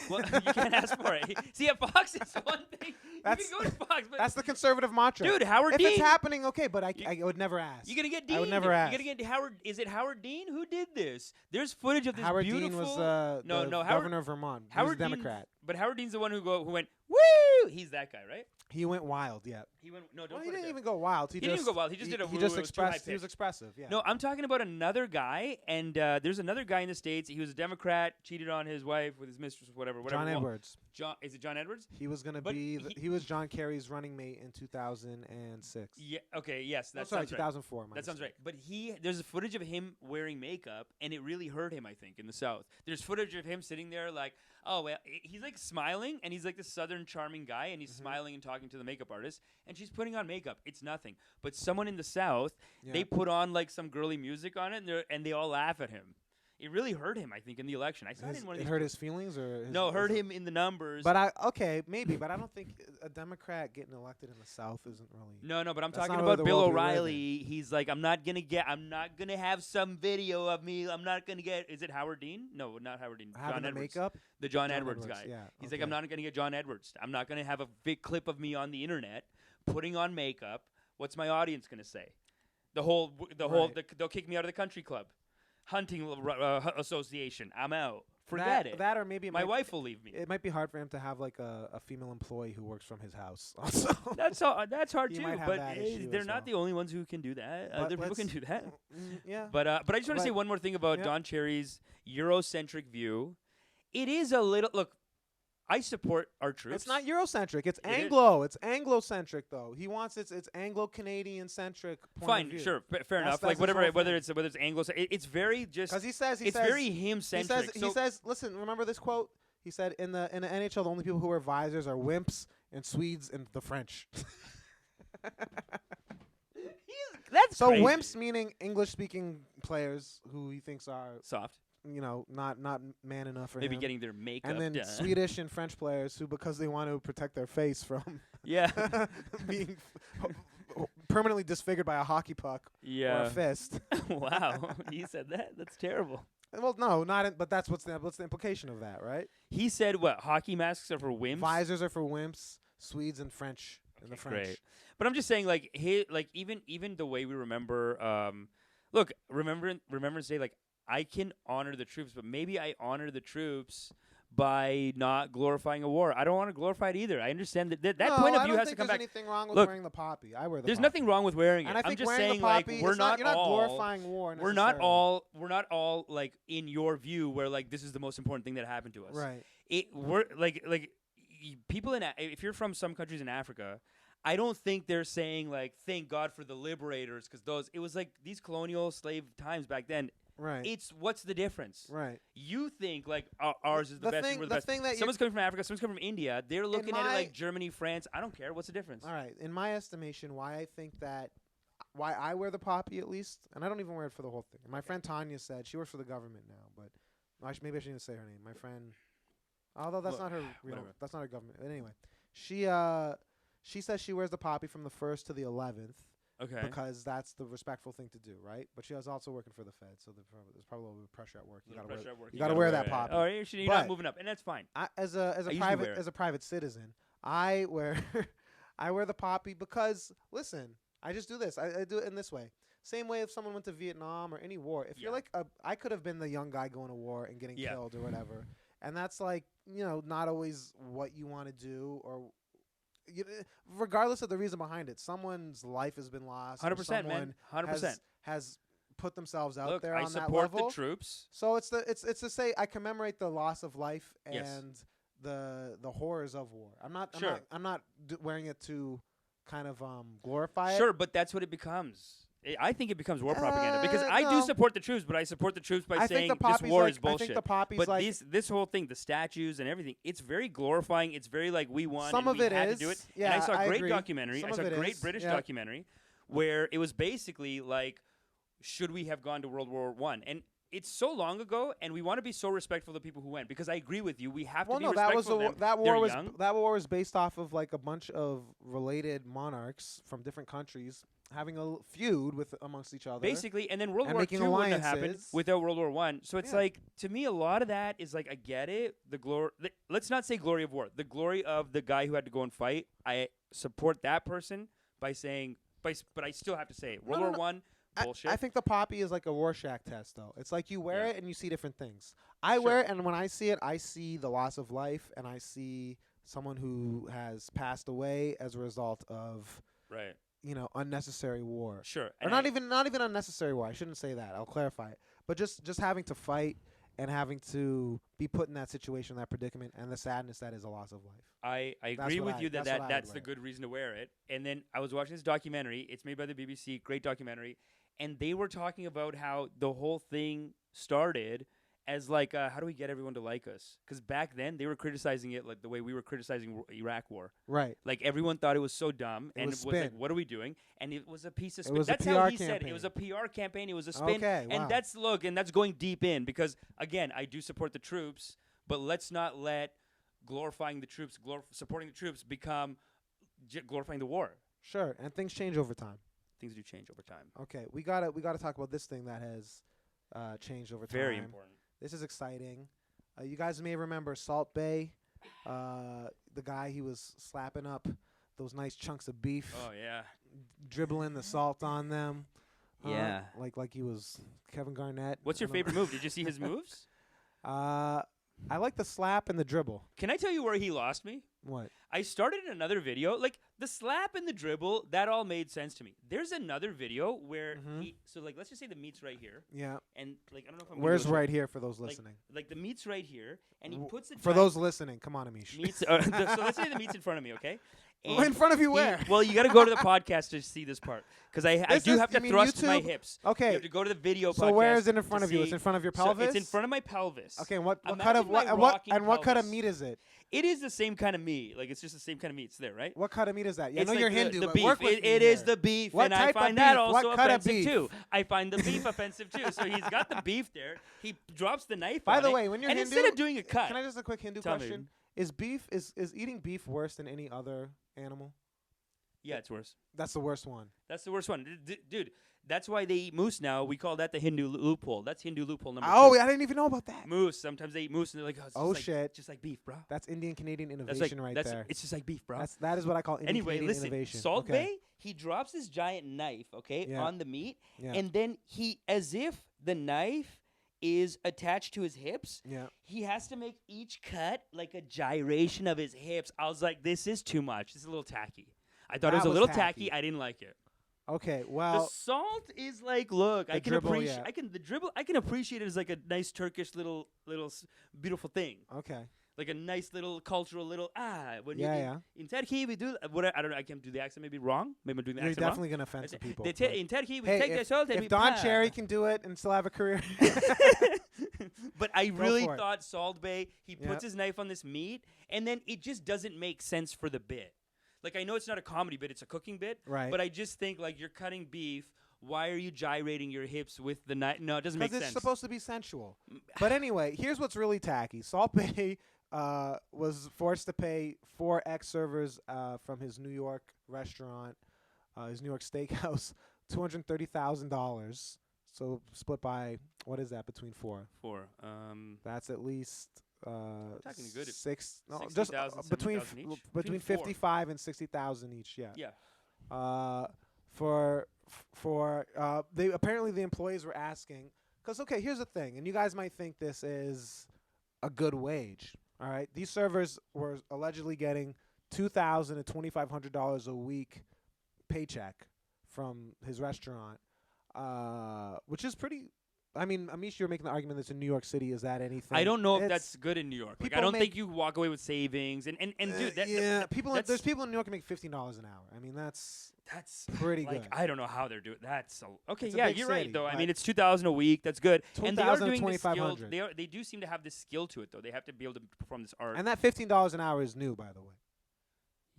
Speaker 3: Well, you can't ask for it. See, at Fox, it's one thing.
Speaker 2: That's-
Speaker 3: you can go to Fox, but
Speaker 2: That's the conservative mantra.
Speaker 3: dude, Howard
Speaker 2: if
Speaker 3: Dean.
Speaker 2: it's happening, okay, but I would never ask.
Speaker 3: You're gonna get Dean.
Speaker 2: I would never ask.
Speaker 3: You're gonna get Howard. Is it Howard Dean who did this? There's footage of this
Speaker 2: Howard
Speaker 3: beautiful.
Speaker 2: Dean was
Speaker 3: no,
Speaker 2: the
Speaker 3: Howard,
Speaker 2: governor of Vermont. He was
Speaker 3: Howard
Speaker 2: a Democrat.
Speaker 3: But Howard Dean's the one who went woo. He's that guy, right?
Speaker 2: He went wild, yeah.
Speaker 3: He went no. Don't
Speaker 2: Well,
Speaker 3: put
Speaker 2: he
Speaker 3: it
Speaker 2: didn't
Speaker 3: there.
Speaker 2: even go wild.
Speaker 3: He didn't even go wild. He just did a
Speaker 2: He
Speaker 3: woo.
Speaker 2: just
Speaker 3: It was too high
Speaker 2: expressed. He was
Speaker 3: pitched.
Speaker 2: expressive. Yeah.
Speaker 3: No, I'm talking about another guy, and there's another guy in the States. He was a Democrat, cheated on his wife with his mistress, whatever.
Speaker 2: John
Speaker 3: Well,
Speaker 2: Edwards.
Speaker 3: Is it John Edwards?
Speaker 2: He was gonna
Speaker 3: But
Speaker 2: be.
Speaker 3: he-
Speaker 2: He was John Kerry's running mate in 2006.
Speaker 3: Yeah. Okay. Yes. That
Speaker 2: Sorry,
Speaker 3: sounds right.
Speaker 2: 2004.
Speaker 3: That sounds right. But there's a footage of him wearing makeup, and it really hurt him, I think, in the South. There's footage of him sitting there like, oh, well, he's like smiling, and he's like this Southern charming guy, and he's smiling and talking to the makeup artist, and she's putting on makeup. It's nothing. But someone in the South, they put on like some girly music on it, and they all laugh at him. It really hurt him, I think, in the election. I saw it in one of
Speaker 2: It
Speaker 3: these.
Speaker 2: hurt his feelings, or
Speaker 3: No, hurt him in the numbers.
Speaker 2: But maybe, but I don't think a Democrat getting elected in the South isn't really.
Speaker 3: No, but I'm
Speaker 2: That's
Speaker 3: talking
Speaker 2: not really
Speaker 3: about
Speaker 2: the
Speaker 3: Bill
Speaker 2: world we live
Speaker 3: O'Reilly. He's like, I'm not gonna have some video of me. I'm not gonna get. Is it Howard Dean? No, not Howard Dean.
Speaker 2: Having
Speaker 3: John
Speaker 2: the
Speaker 3: Edwards.
Speaker 2: makeup.
Speaker 3: The John
Speaker 2: John
Speaker 3: Edwards
Speaker 2: Edwards,
Speaker 3: guy.
Speaker 2: yeah,
Speaker 3: He's like,
Speaker 2: okay.
Speaker 3: I'm not gonna get John Edwards. I'm not gonna have a big clip of me on the internet putting on makeup. What's my audience gonna say? They'll kick me out of the country club. Hunting association. I'm out. Forget it.
Speaker 2: That or maybe
Speaker 3: My wife will leave me.
Speaker 2: It might be hard for him to have like a female employee who works from his house. Also,
Speaker 3: That's hard
Speaker 2: He
Speaker 3: too.
Speaker 2: might have
Speaker 3: But
Speaker 2: that issue
Speaker 3: they're
Speaker 2: as
Speaker 3: not
Speaker 2: well.
Speaker 3: the only ones who can do that.
Speaker 2: But
Speaker 3: Other people can
Speaker 2: let's-
Speaker 3: do that.
Speaker 2: yeah.
Speaker 3: But I just want to say
Speaker 2: But-
Speaker 3: one more thing about
Speaker 2: yeah.
Speaker 3: Don Cherry's Eurocentric view. It is a little look. I support our troops.
Speaker 2: It's not Eurocentric. It's
Speaker 3: It is.
Speaker 2: Anglo. It's Anglo-centric though. He wants it's Anglo-Canadian centric.
Speaker 3: Fine, sure, fair
Speaker 2: That's-
Speaker 3: enough.
Speaker 2: that's
Speaker 3: Like
Speaker 2: his
Speaker 3: whether
Speaker 2: whole
Speaker 3: whether
Speaker 2: thing.
Speaker 3: it's Anglo, it's very just.
Speaker 2: Because he says
Speaker 3: it's very him centric.
Speaker 2: He says, listen, remember this quote? He said, in the NHL, the only people who wear visors are wimps and Swedes and the French.
Speaker 3: that's
Speaker 2: So
Speaker 3: crazy.
Speaker 2: wimps meaning English-speaking players who he thinks are,
Speaker 3: soft,
Speaker 2: not man enough for
Speaker 3: maybe
Speaker 2: him.
Speaker 3: getting their makeup
Speaker 2: And then
Speaker 3: done.
Speaker 2: Swedish and French players who, because they want to protect their face from
Speaker 3: Yeah,
Speaker 2: being permanently disfigured by a hockey puck or
Speaker 3: yeah.
Speaker 2: a fist.
Speaker 3: Wow, he said that. That's terrible.
Speaker 2: Well, no, not. But that's what's the implication of that, right?
Speaker 3: He said what? Hockey masks are for wimps.
Speaker 2: Visors are for wimps, Swedes and French, and the French.
Speaker 3: Great. But I'm just saying, like, even the way we remember, look, Remembrance Day, like, I can honor the troops, but maybe I honor the troops by not glorifying a war. I don't want to glorify it either. I understand that
Speaker 2: No,
Speaker 3: point of
Speaker 2: I
Speaker 3: view
Speaker 2: don't
Speaker 3: has to
Speaker 2: think
Speaker 3: come
Speaker 2: there's
Speaker 3: back.
Speaker 2: anything wrong with
Speaker 3: Look,
Speaker 2: wearing the poppy. I wear the
Speaker 3: There's
Speaker 2: poppy.
Speaker 3: nothing wrong with wearing it.
Speaker 2: And I think
Speaker 3: I'm just
Speaker 2: wearing
Speaker 3: saying,
Speaker 2: the poppy,
Speaker 3: like, we're not
Speaker 2: you're not
Speaker 3: all
Speaker 2: glorifying war.
Speaker 3: we're not all like in your view where like this is the most important thing that happened to us.
Speaker 2: Right.
Speaker 3: We're like people if you're from some countries in Africa, I don't think they're saying like thank God for the liberators because it was like these colonial slave times back then.
Speaker 2: Right.
Speaker 3: It's what's the difference?
Speaker 2: Right.
Speaker 3: You think like ours is the,
Speaker 2: The
Speaker 3: best
Speaker 2: thing-
Speaker 3: and we're the
Speaker 2: the
Speaker 3: best.
Speaker 2: thing that
Speaker 3: Someone's coming from Africa, someone's coming from India. They're looking at it
Speaker 2: my-
Speaker 3: like Germany, France. I don't care. What's the difference?
Speaker 2: All right. In my estimation, why I wear the poppy at least, and I don't even wear it for the whole thing. And my friend Tanya said she works for the government now, but maybe I shouldn't even say her name. My friend, although that's
Speaker 3: Look,
Speaker 2: not her real,
Speaker 3: whatever.
Speaker 2: that's not her government. But anyway, she says she wears the poppy from the 1st to the 11th
Speaker 3: Okay.
Speaker 2: because that's the respectful thing to do, right? But she was also working for the Fed, so there's probably a little bit of pressure at work. You
Speaker 3: Little
Speaker 2: gotta wear,
Speaker 3: pressure at work.
Speaker 2: you gotta wear that
Speaker 3: it.
Speaker 2: poppy.
Speaker 3: Oh, you're
Speaker 2: But-
Speaker 3: not moving up, and that's fine.
Speaker 2: as
Speaker 3: I
Speaker 2: a
Speaker 3: usually
Speaker 2: private
Speaker 3: wear it.
Speaker 2: as a private citizen, I wear I wear the poppy because listen, I just do this. I do it in this way. Same way if someone went to Vietnam or any war. If you're
Speaker 3: Yeah.
Speaker 2: like I could have been the young guy going to war and getting
Speaker 3: Yeah.
Speaker 2: killed or whatever, and that's like not always what you want to do or. Regardless of the reason behind it, someone's life has been lost. or
Speaker 3: 100%, man.
Speaker 2: someone
Speaker 3: 100%.
Speaker 2: has put themselves out
Speaker 3: Look,
Speaker 2: there
Speaker 3: I
Speaker 2: on that
Speaker 3: support
Speaker 2: level.
Speaker 3: the troops.
Speaker 2: So it's to say I commemorate the loss of life and
Speaker 3: Yes.
Speaker 2: the horrors of war. I'm not
Speaker 3: Sure.
Speaker 2: I'm not wearing it to kind of glorify
Speaker 3: Sure, but that's what it becomes. I think it becomes war propaganda because I do
Speaker 2: no.
Speaker 3: support the troops, but I support the troops by
Speaker 2: I
Speaker 3: saying
Speaker 2: think the
Speaker 3: this
Speaker 2: poppy's
Speaker 3: war
Speaker 2: like,
Speaker 3: is bullshit.
Speaker 2: I think the poppy's
Speaker 3: but
Speaker 2: like
Speaker 3: this whole thing, the statues and everything, it's very glorifying. It's very like we won.
Speaker 2: Some
Speaker 3: and
Speaker 2: of
Speaker 3: we
Speaker 2: it
Speaker 3: had
Speaker 2: is.
Speaker 3: to do it.
Speaker 2: Yeah,
Speaker 3: and I saw a
Speaker 2: I
Speaker 3: great
Speaker 2: agree.
Speaker 3: documentary.
Speaker 2: Some
Speaker 3: I saw
Speaker 2: of
Speaker 3: a
Speaker 2: it
Speaker 3: great
Speaker 2: is,
Speaker 3: British
Speaker 2: yeah.
Speaker 3: documentary where it was basically like, should we have gone to World War I? And it's so long ago, and we want to be so respectful of the people who went because I agree with you. We have
Speaker 2: well,
Speaker 3: to be
Speaker 2: no, that was
Speaker 3: respectful of them.
Speaker 2: that
Speaker 3: They're
Speaker 2: war was
Speaker 3: young.
Speaker 2: that war was based off of like a bunch of related monarchs from different countries having a feud with amongst each other.
Speaker 3: Basically, and then World
Speaker 2: and
Speaker 3: War
Speaker 2: making
Speaker 3: II wouldn't have happened
Speaker 2: alliances.
Speaker 3: without World War One. So it's
Speaker 2: Yeah.
Speaker 3: like, to me, a lot of that is like, I get it. The glory. Let's not say glory of war. The glory of the guy who had to go and fight. I support that person by saying, but I still have to say, World
Speaker 2: No,
Speaker 3: War
Speaker 2: no.
Speaker 3: One, bullshit.
Speaker 2: I think the poppy is like a Rorschach test, though. It's like you wear
Speaker 3: Yeah.
Speaker 2: it and you see different things. I
Speaker 3: Sure.
Speaker 2: wear it, and when I see it, I see the loss of life, and I see someone who has passed away as a result of
Speaker 3: right.
Speaker 2: unnecessary war.
Speaker 3: Sure.
Speaker 2: Or
Speaker 3: And
Speaker 2: not even unnecessary war. I shouldn't say that. I'll clarify it. But just having to fight and having to be put in that situation, that predicament, and the sadness that is a loss of life.
Speaker 3: I
Speaker 2: That's
Speaker 3: agree
Speaker 2: what
Speaker 3: with
Speaker 2: I-
Speaker 3: you that,
Speaker 2: that's what I would
Speaker 3: that's the
Speaker 2: wear.
Speaker 3: good reason to wear it. And then I was watching this documentary. It's made by the BBC, great documentary. And they were talking about how the whole thing started as like, how do we get everyone to like us? Because back then they were criticizing it like the way we were criticizing Iraq war.
Speaker 2: Right.
Speaker 3: Like everyone thought it was so dumb,
Speaker 2: It
Speaker 3: and
Speaker 2: was
Speaker 3: it was like,
Speaker 2: spin.
Speaker 3: what are we doing? And it was a piece of
Speaker 2: It
Speaker 3: spin.
Speaker 2: was a
Speaker 3: That's how
Speaker 2: PR
Speaker 3: he said it. It was a
Speaker 2: campaign.
Speaker 3: PR campaign. It was a spin.
Speaker 2: Okay, wow.
Speaker 3: And that's going deep in because again, I do support the troops, but let's not let glorifying the troops, supporting the troops become glorifying the war.
Speaker 2: Sure. And things change over time.
Speaker 3: Things do change over time.
Speaker 2: Okay, we gotta talk about this thing that has changed over time.
Speaker 3: Very important.
Speaker 2: This is exciting. You guys may remember Salt Bae, the guy he was slapping up those nice chunks of beef,
Speaker 3: Oh yeah.
Speaker 2: dribbling the salt on them.
Speaker 3: Yeah.
Speaker 2: like he was Kevin Garnett.
Speaker 3: What's your
Speaker 2: I don't
Speaker 3: favorite move? Did you see his moves?
Speaker 2: know. I like the slap and the dribble.
Speaker 3: Can I tell you where he lost me?
Speaker 2: What?
Speaker 3: I started another video, like the slap and the dribble, that all made sense to me. There's another video where
Speaker 2: Mhm.
Speaker 3: so like let's just say the meat's right here,
Speaker 2: Yeah.
Speaker 3: and like I don't know if I'm
Speaker 2: Where's
Speaker 3: gonna go
Speaker 2: right here for those
Speaker 3: like,
Speaker 2: listening?
Speaker 3: like the meat's right here, and he
Speaker 2: W-
Speaker 3: puts it
Speaker 2: For those listening, come on, Amish.
Speaker 3: meats. So let's say the meat's in front of me, okay?
Speaker 2: Well, in front of you where?
Speaker 3: Well, you got to go to the podcast to see this part because I
Speaker 2: This
Speaker 3: do
Speaker 2: is-
Speaker 3: have
Speaker 2: you
Speaker 3: to
Speaker 2: mean
Speaker 3: thrust my
Speaker 2: YouTube?
Speaker 3: hips.
Speaker 2: Okay.
Speaker 3: You have to go to the video.
Speaker 2: So
Speaker 3: podcast
Speaker 2: where is it in
Speaker 3: to
Speaker 2: front of you? It's
Speaker 3: see-
Speaker 2: in front of your
Speaker 3: so
Speaker 2: pelvis.
Speaker 3: it's in front of my pelvis.
Speaker 2: Okay, and what cut
Speaker 3: Imagine
Speaker 2: of what
Speaker 3: my
Speaker 2: and what
Speaker 3: rocking
Speaker 2: and what cut of
Speaker 3: pelvis.
Speaker 2: meat is it?
Speaker 3: It is the same kind of meat. Like it's just the same kind of meat. It's there, right?
Speaker 2: What cut of meat is that? Yeah, I
Speaker 3: It's
Speaker 2: know
Speaker 3: like
Speaker 2: you're
Speaker 3: the,
Speaker 2: Hindu,
Speaker 3: the
Speaker 2: but
Speaker 3: beef.
Speaker 2: work with me
Speaker 3: It is
Speaker 2: here.
Speaker 3: the beef,
Speaker 2: What
Speaker 3: and I
Speaker 2: type of
Speaker 3: find that
Speaker 2: beef? What
Speaker 3: also
Speaker 2: cut of
Speaker 3: offensive
Speaker 2: beef?
Speaker 3: too. I find the beef offensive too. So he's got the beef there. He drops the knife.
Speaker 2: By
Speaker 3: on
Speaker 2: the
Speaker 3: it,
Speaker 2: way, when you're
Speaker 3: and
Speaker 2: Hindu,
Speaker 3: instead of doing a cut,
Speaker 2: Can I just a quick Hindu
Speaker 3: Tell me.
Speaker 2: question? Is beef is eating beef worse than any other animal?
Speaker 3: yeah, it's worse.
Speaker 2: That's the worst one.
Speaker 3: That's the worst one, dude. That's why they eat moose now. We call that the Hindu loophole. That's Hindu loophole number
Speaker 2: Oh,
Speaker 3: 2.
Speaker 2: I didn't even know about that.
Speaker 3: Moose. Sometimes they eat moose, and they're like,
Speaker 2: Oh,
Speaker 3: it's just
Speaker 2: shit.
Speaker 3: like, just like beef, bro.
Speaker 2: That's Indian Canadian
Speaker 3: That's
Speaker 2: innovation
Speaker 3: like
Speaker 2: right
Speaker 3: that's
Speaker 2: there.
Speaker 3: it's just like beef, bro.
Speaker 2: That is what I call Indian
Speaker 3: Anyway,
Speaker 2: Canadian
Speaker 3: listen,
Speaker 2: innovation.
Speaker 3: Salt
Speaker 2: okay.
Speaker 3: Bae, he drops this giant knife, okay,
Speaker 2: Yeah.
Speaker 3: on the meat,
Speaker 2: Yeah.
Speaker 3: and then he, as if the knife is attached to his hips,
Speaker 2: Yeah.
Speaker 3: he has to make each cut like a gyration of his hips. I was like, this is too much. This is a little tacky. I thought it
Speaker 2: That
Speaker 3: was a
Speaker 2: was
Speaker 3: little
Speaker 2: tacky.
Speaker 3: tacky. I didn't like it.
Speaker 2: Okay.
Speaker 3: The
Speaker 2: Well,
Speaker 3: salt is like, look, I
Speaker 2: The
Speaker 3: can
Speaker 2: dribble,
Speaker 3: appreciate.
Speaker 2: yeah.
Speaker 3: I can appreciate it as like a nice Turkish little beautiful thing.
Speaker 2: okay.
Speaker 3: like a nice little cultural little when
Speaker 2: Yeah,
Speaker 3: in Turkey we do what I don't know, I can't do the accent, maybe wrong, maybe I'm doing the
Speaker 2: You're
Speaker 3: accent wrong.
Speaker 2: definitely gonna offend some people.
Speaker 3: In Turkey we
Speaker 2: Hey,
Speaker 3: take the salt and we
Speaker 2: if Don
Speaker 3: put-
Speaker 2: Cherry can do it and still have a career,
Speaker 3: But I really
Speaker 2: for it.
Speaker 3: thought Salt Bae, he puts
Speaker 2: Yep.
Speaker 3: his knife on this meat, and then it just doesn't make sense for the bit. Like, I know it's not a comedy bit, it's a cooking bit.
Speaker 2: Right.
Speaker 3: But I just think, like, you're cutting beef. Why are you gyrating your hips with the knife? No, it doesn't make
Speaker 2: because
Speaker 3: sense.
Speaker 2: it's supposed to be sensual. But anyway, here's what's really tacky. Salt Bae was forced to pay 4 ex-servers from his New York restaurant, his New York steakhouse, $230,000. So split by, what is that, between 4?
Speaker 3: 4.
Speaker 2: That's at least
Speaker 3: talking a good
Speaker 2: six. No,
Speaker 3: 60,000,
Speaker 2: just between
Speaker 3: 70,000 each?
Speaker 2: between
Speaker 3: Between
Speaker 2: 55 and 60,000 each. Yeah.
Speaker 3: Yeah.
Speaker 2: For they apparently the employees were asking, because okay, here's the thing, and you guys might think this is a good wage. All right, these servers were allegedly getting $2,000 to $2,500 a week paycheck from his restaurant, which is pretty. I mean, Amish, you're making the argument that's in New York City. Is that anything?
Speaker 3: I don't know if
Speaker 2: It's-
Speaker 3: that's good in New York. Like, I
Speaker 2: people
Speaker 3: don't
Speaker 2: make-
Speaker 3: think you walk away with savings. And dude,
Speaker 2: yeah, there's
Speaker 3: that's-
Speaker 2: people in New York who make $15 an hour. I mean, that's pretty
Speaker 3: like,
Speaker 2: good.
Speaker 3: I don't know how they're doing. Okay.
Speaker 2: It's a
Speaker 3: Yeah,
Speaker 2: big
Speaker 3: you're
Speaker 2: city,
Speaker 3: right though. I
Speaker 2: but
Speaker 3: mean, it's 2,000 a week. That's good. And they are
Speaker 2: 2,000 to
Speaker 3: doing this skill.
Speaker 2: 2,500.
Speaker 3: They do seem to have this skill to it though. They have to be able to perform this art.
Speaker 2: And that $15 an hour is new, by the way.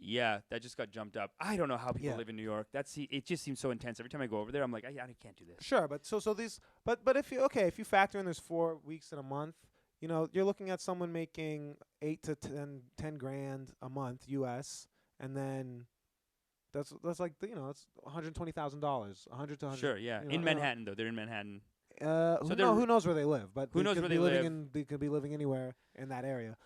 Speaker 3: Yeah, that just got jumped up. I don't know how people
Speaker 2: Yeah.
Speaker 3: live in New York. It just seems so intense. Every time I go over there, I'm like, I can't do this.
Speaker 2: Sure, but so these, but if you factor in there's 4 weeks in a month, you're looking at someone making 8 to 10 grand a month U.S. and then that's like it's $120,000, 100 to 100.
Speaker 3: Sure, yeah. In Manhattan though, they're in Manhattan.
Speaker 2: Who knows where they live? But
Speaker 3: Who knows where they live?
Speaker 2: They could be living anywhere in that area.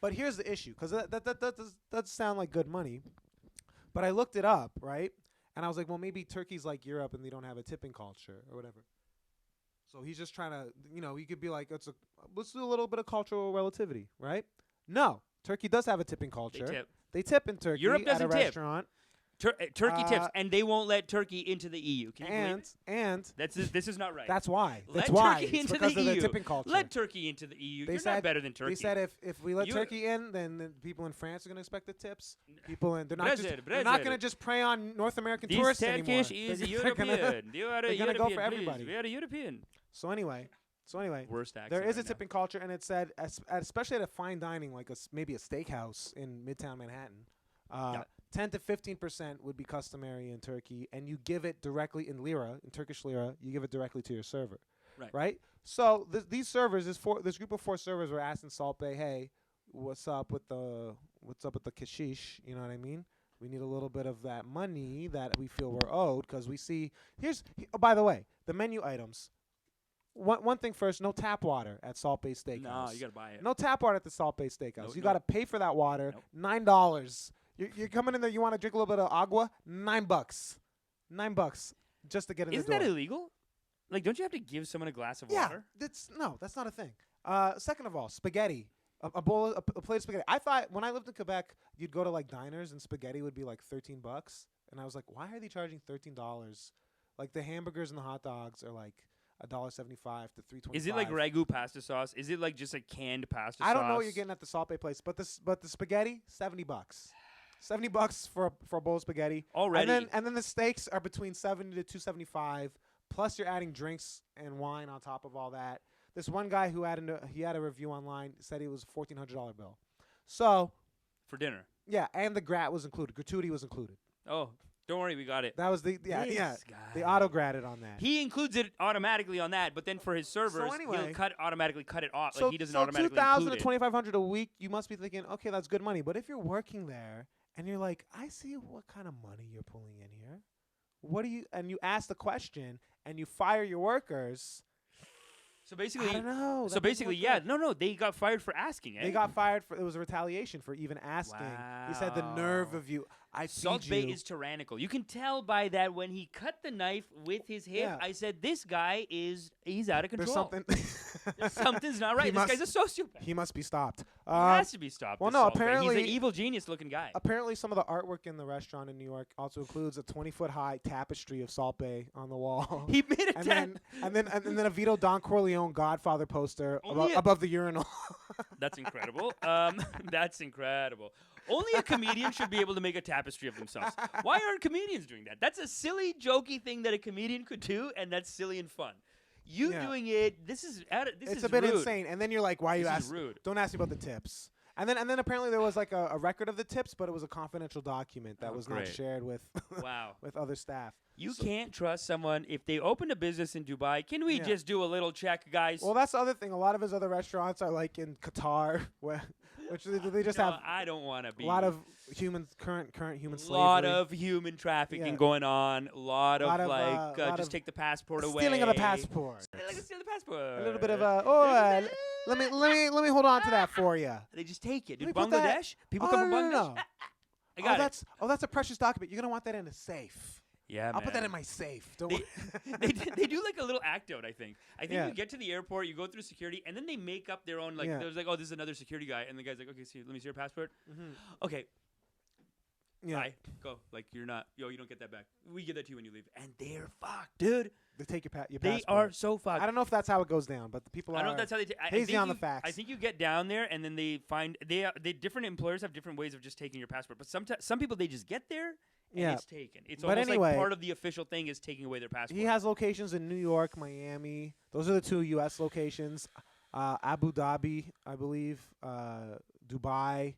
Speaker 2: But here's the issue, because that does sound like good money. But I looked it up, right? And I was like, well, maybe Turkey's like Europe and they don't have a tipping culture or whatever. So he's just trying to, you could be like, let's do a little bit of cultural relativity, right? No, Turkey does have a tipping culture. They tip in Turkey
Speaker 3: Europe
Speaker 2: at
Speaker 3: doesn't
Speaker 2: a
Speaker 3: tip.
Speaker 2: restaurant.
Speaker 3: Turkey tips, and they won't let Turkey into the EU. Can you believe it?
Speaker 2: And
Speaker 3: this is not right.
Speaker 2: that's why.
Speaker 3: Let
Speaker 2: That's why.
Speaker 3: Turkey
Speaker 2: It's
Speaker 3: into
Speaker 2: because
Speaker 3: the
Speaker 2: of
Speaker 3: EU.
Speaker 2: the tipping culture.
Speaker 3: Let Turkey into the EU.
Speaker 2: They
Speaker 3: You're
Speaker 2: said-
Speaker 3: not better than Turkey.
Speaker 2: They said if we let
Speaker 3: You-
Speaker 2: Turkey in, then the people in France are going to expect the tips. People in they're not
Speaker 3: Brazil.
Speaker 2: going to just prey on North American
Speaker 3: this
Speaker 2: tourists
Speaker 3: Turkish
Speaker 2: anymore.
Speaker 3: is
Speaker 2: They're gonna-
Speaker 3: European. You are a
Speaker 2: they're gonna
Speaker 3: European.
Speaker 2: go for
Speaker 3: please.
Speaker 2: everybody.
Speaker 3: We are a European.
Speaker 2: So anyway,
Speaker 3: Worst accent.
Speaker 2: there is a
Speaker 3: right now.
Speaker 2: tipping culture, and it said, especially at a fine dining like maybe a steakhouse in Midtown Manhattan, 10 to 15% would be customary in Turkey, and you give it directly in lira, in Turkish lira. You give it directly to your server, right? So these servers, this group of 4 servers were asking Salt Bae, hey, what's up with the kashish? You know what I mean? We need a little bit of that money that we feel we're owed because we see. By the way, the menu items. One thing first, no tap water at Salt Bae Steakhouse.
Speaker 3: No, you gotta buy it.
Speaker 2: No tap water at the Salt Bae Steakhouse.
Speaker 3: No,
Speaker 2: You
Speaker 3: no.
Speaker 2: got to pay for that water.
Speaker 3: Nope.
Speaker 2: $9. You're coming in there. You want to drink a little bit of agua? $9. $9 just to get in
Speaker 3: Isn't
Speaker 2: the door.
Speaker 3: that illegal? Like, don't you have to give someone a glass of water?
Speaker 2: that's not a thing. Second of all, spaghetti. A plate of spaghetti. I thought when I lived in Quebec, you'd go to like diners and spaghetti would be like $13, and I was like, why are they charging $13? Like the hamburgers and the hot dogs are like $1.75 to $3.25.
Speaker 3: Is it like ragu pasta sauce? Is it like just a canned pasta sauce?
Speaker 2: I don't know what you're getting at the Salt Bae place, but the spaghetti $70. $70 for a bowl of spaghetti
Speaker 3: Already.
Speaker 2: and then the steaks are between $70 to $275. Plus you're adding drinks and wine on top of all that. This one guy who had a review online said it was a $1,400 bill. So
Speaker 3: For dinner.
Speaker 2: yeah, and the grat was included. Gratuity was included.
Speaker 3: Oh, don't worry, we got it.
Speaker 2: That was the
Speaker 3: This
Speaker 2: They
Speaker 3: guy.
Speaker 2: auto gratted on that.
Speaker 3: He includes it automatically on that, but then for his servers,
Speaker 2: anyway-
Speaker 3: he'll automatically cut it off.
Speaker 2: So,
Speaker 3: Like he doesn't
Speaker 2: so
Speaker 3: automatically
Speaker 2: $2,000
Speaker 3: include
Speaker 2: to
Speaker 3: it.
Speaker 2: $2,500 a week, you must be thinking, okay, that's good money. But if you're working there and you're like, I see what kind of money you're pulling in here. And you ask the question and you fire your workers.
Speaker 3: So basically,
Speaker 2: I don't know.
Speaker 3: So
Speaker 2: That doesn't
Speaker 3: basically,
Speaker 2: look
Speaker 3: yeah,
Speaker 2: good.
Speaker 3: no, they got fired for asking. Eh?
Speaker 2: They got fired it was a retaliation for even asking. He said the nerve
Speaker 3: Wow.
Speaker 2: of you. I
Speaker 3: Salt
Speaker 2: feed
Speaker 3: Bae
Speaker 2: you.
Speaker 3: is tyrannical. You can tell by that when he cut the knife with his hip.
Speaker 2: Yeah.
Speaker 3: I said, this guy he's out of control.
Speaker 2: There's something
Speaker 3: Something's not right.
Speaker 2: He
Speaker 3: This
Speaker 2: must-
Speaker 3: guy's a sociopath.
Speaker 2: He must be stopped.
Speaker 3: He has to be stopped.
Speaker 2: well,
Speaker 3: this
Speaker 2: no,
Speaker 3: Salt Bae.
Speaker 2: apparently-
Speaker 3: he's an evil genius-looking guy.
Speaker 2: Apparently, some of the artwork in the restaurant in New York also includes a 20-foot-high tapestry of Salt Bae on the wall.
Speaker 3: He made a
Speaker 2: and then a Vito Don Corleone Godfather poster
Speaker 3: Only
Speaker 2: above the urinal.
Speaker 3: That's incredible. That's incredible. Only a comedian should be able to make a tapestry of themselves. Why aren't comedians doing that? That's a silly, jokey thing that a comedian could do, and that's silly and fun. You
Speaker 2: Yeah.
Speaker 3: doing it, this is
Speaker 2: It's a bit
Speaker 3: rude.
Speaker 2: insane. And then you're like, why you
Speaker 3: This is
Speaker 2: ask?
Speaker 3: rude.
Speaker 2: Don't ask me about the tips. And then apparently there was like a record of the tips, but it was a confidential document that
Speaker 3: Oh,
Speaker 2: was not
Speaker 3: great.
Speaker 2: shared with
Speaker 3: Wow.
Speaker 2: with other staff.
Speaker 3: You can't trust someone if they opened a business in Dubai. Can we
Speaker 2: Yeah.
Speaker 3: just do a little check, guys?
Speaker 2: Well, that's the other thing. A lot of his other restaurants are like in Qatar, which they just
Speaker 3: No,
Speaker 2: have
Speaker 3: I don't want to be
Speaker 2: a lot of current human
Speaker 3: a
Speaker 2: slavery.
Speaker 3: lot of human trafficking
Speaker 2: Yeah.
Speaker 3: going on. A lot of
Speaker 2: Lot of,
Speaker 3: like
Speaker 2: lot
Speaker 3: just
Speaker 2: of
Speaker 3: take the passport away.
Speaker 2: stealing of the passport.
Speaker 3: Like steal the passport.
Speaker 2: A little bit of let me hold on to that for you.
Speaker 3: They just take it.
Speaker 2: Let
Speaker 3: Dude,
Speaker 2: me put that-
Speaker 3: Bangladesh. People come from Bangladesh.
Speaker 2: No.
Speaker 3: I got it.
Speaker 2: That's a precious document. You're gonna want that in a safe.
Speaker 3: Yeah,
Speaker 2: I'll put that
Speaker 3: man.
Speaker 2: in my safe. Don't
Speaker 3: They,
Speaker 2: worry.
Speaker 3: they do like a little act out, I think. I think
Speaker 2: Yeah.
Speaker 3: you get to the airport, you go through security, and then they make up their own, like,
Speaker 2: Yeah.
Speaker 3: there's like, oh, this is another security guy. And the guy's like, okay, see, let me see your passport.
Speaker 2: Mhm.
Speaker 3: Okay,
Speaker 2: Yeah,
Speaker 3: bye. Go. Like, you don't get that back. We give that to you when you leave. And they're fucked, dude.
Speaker 2: they take your
Speaker 3: They
Speaker 2: passport.
Speaker 3: are so fucked.
Speaker 2: I don't know if that's how it goes down, but the people
Speaker 3: I
Speaker 2: are.
Speaker 3: don't know if that's how they I
Speaker 2: hazy
Speaker 3: think
Speaker 2: on the
Speaker 3: you-
Speaker 2: facts.
Speaker 3: I think you get down there, and then they find, they different employers have different ways of just taking your passport. But some people, they just get there, and
Speaker 2: Yeah.
Speaker 3: it's taken. It's
Speaker 2: But
Speaker 3: almost
Speaker 2: anyway,
Speaker 3: like part of the official thing is taking away their passport.
Speaker 2: He has locations in New York, Miami. Those are the two U.S. locations. Abu Dhabi, I believe. Dubai.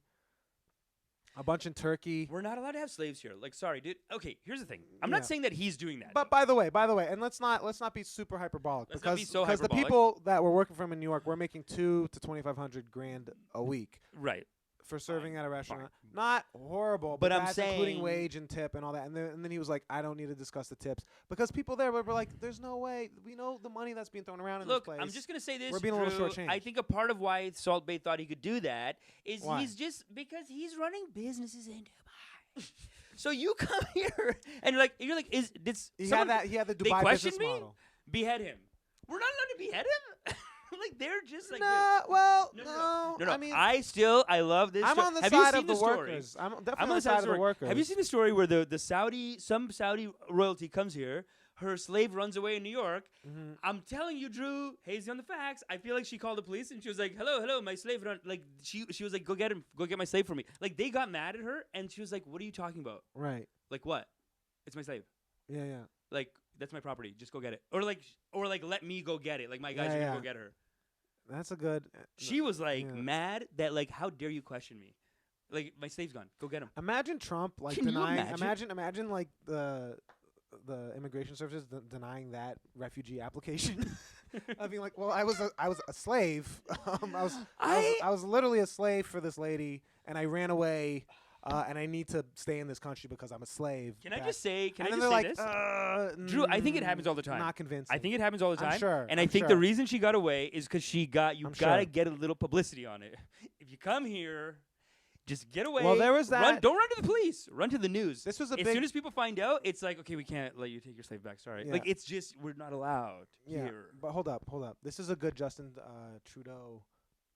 Speaker 2: A bunch in Turkey.
Speaker 3: We're not allowed to have slaves here. Like, sorry, dude. Okay, here's the thing. I'm
Speaker 2: Yeah.
Speaker 3: not saying that he's doing that.
Speaker 2: But by the way, and let's not be super hyperbolic
Speaker 3: Let's not
Speaker 2: because
Speaker 3: be so
Speaker 2: the
Speaker 3: hyperbolic.
Speaker 2: people that we're working from in New York, we're making $2,000 to $2,500 a week
Speaker 3: right.
Speaker 2: for serving at a restaurant.
Speaker 3: fine.
Speaker 2: Not horrible,
Speaker 3: But I'm
Speaker 2: that's including
Speaker 3: saying-
Speaker 2: wage and tip and all that. And then he was like, I don't need to discuss the tips because people there were like, there's no way. We know the money that's being thrown around in
Speaker 3: Look,
Speaker 2: this place.
Speaker 3: I'm just gonna say this.
Speaker 2: We're being a little
Speaker 3: Drew.
Speaker 2: shortchanged.
Speaker 3: I think a part of why Salt Bae thought he could do that is
Speaker 2: Why?
Speaker 3: he's just because he's running businesses in Dubai. So you come here and you're like, is this?
Speaker 2: He
Speaker 3: someone-
Speaker 2: had the
Speaker 3: they
Speaker 2: Dubai
Speaker 3: questioned
Speaker 2: business
Speaker 3: me?
Speaker 2: model.
Speaker 3: Behead him. We're not allowed to behead him. Like they're just like.
Speaker 2: Nah, well,
Speaker 3: No,
Speaker 2: no.
Speaker 3: no.
Speaker 2: I mean,
Speaker 3: I love this.
Speaker 2: I'm on the
Speaker 3: Have you
Speaker 2: side
Speaker 3: seen
Speaker 2: of the
Speaker 3: story?
Speaker 2: workers. I'm definitely
Speaker 3: I'm
Speaker 2: on the side of the
Speaker 3: story.
Speaker 2: workers.
Speaker 3: Have you seen the story where some Saudi royalty comes here, her slave runs away in New York?
Speaker 2: Mhm.
Speaker 3: I'm telling you, Drew, hazy on the facts. I feel like she called the police and she was like, "Hello, my slave run." Like she was like, "Go get him, go get my slave for me." Like they got mad at her and she was like, "What are you talking about?
Speaker 2: Right.
Speaker 3: Like what? It's my slave.
Speaker 2: Yeah, yeah.
Speaker 3: Like that's my property. Just go get it." Or like let me go get it. Like my guys
Speaker 2: Yeah,
Speaker 3: are gonna
Speaker 2: yeah.
Speaker 3: go get her.
Speaker 2: That's a good.
Speaker 3: She was like
Speaker 2: Yeah.
Speaker 3: mad that like, how dare you question me? Like my slave's gone. Go get him.
Speaker 2: Imagine Trump like
Speaker 3: Can you
Speaker 2: denying.
Speaker 3: imagine?
Speaker 2: Imagine like the immigration services denying that refugee application. I mean, like, well, I was a slave. I was literally a slave for this lady, and I ran away. And I need to stay in this country because I'm a slave.
Speaker 3: Can I just say? Can
Speaker 2: and
Speaker 3: I
Speaker 2: then
Speaker 3: just
Speaker 2: they're
Speaker 3: say
Speaker 2: like,
Speaker 3: this? Drew, I think it happens all the time.
Speaker 2: Not convincing.
Speaker 3: I think it happens all the
Speaker 2: I'm
Speaker 3: time.
Speaker 2: sure,
Speaker 3: And I
Speaker 2: I'm
Speaker 3: think
Speaker 2: sure.
Speaker 3: the reason she got away is because you
Speaker 2: I'm
Speaker 3: gotta
Speaker 2: sure.
Speaker 3: get a little publicity on it. If you come here, just get away.
Speaker 2: Well, there was that-
Speaker 3: Don't run to the police. Run to the news.
Speaker 2: This was a
Speaker 3: as
Speaker 2: big.
Speaker 3: soon as people find out, it's like, okay, we can't let you take your slave back. Sorry.
Speaker 2: Yeah.
Speaker 3: Like it's just we're not allowed
Speaker 2: Yeah,
Speaker 3: here.
Speaker 2: but hold up. This is a good Justin Trudeau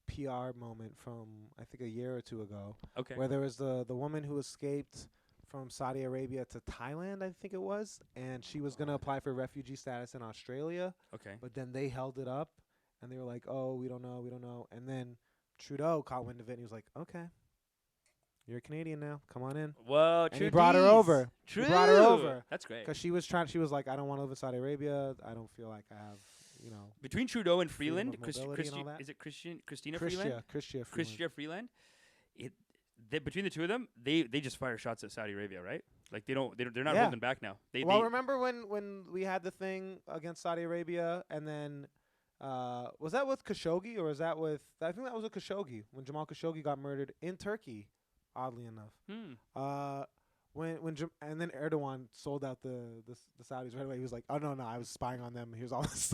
Speaker 2: PR moment from I think a year or two ago,
Speaker 3: Okay.
Speaker 2: where there was the woman who escaped from Saudi Arabia to Thailand, I think it was, and she was gonna apply for refugee status in Australia,
Speaker 3: Okay.
Speaker 2: but then they held it up, and they were like, "Oh, we don't know," and then Trudeau caught wind of it, and he was like, "Okay, you're a Canadian now. Come on in."
Speaker 3: Well,
Speaker 2: And he brought her over.
Speaker 3: True.
Speaker 2: He brought her over.
Speaker 3: That's great.
Speaker 2: Because she was like, "I don't want to live in Saudi Arabia. I don't feel like I have, you know."
Speaker 3: Between Trudeau and
Speaker 2: freedom
Speaker 3: Freeland,
Speaker 2: of mobility and all that.
Speaker 3: is it Christina Freeland?
Speaker 2: Christia.
Speaker 3: Christia Freeland. Between the two of them, they just fire shots at Saudi Arabia, right? Like they're not
Speaker 2: Yeah.
Speaker 3: holding back now.
Speaker 2: Well, remember when we had the thing against Saudi Arabia, and then was that with Khashoggi, or was that with? I think that was with Khashoggi when Jamal Khashoggi got murdered in Turkey. Oddly enough, and then Erdogan sold out the Saudis right away. He was like, "Oh no, I was spying on them. Here's all this."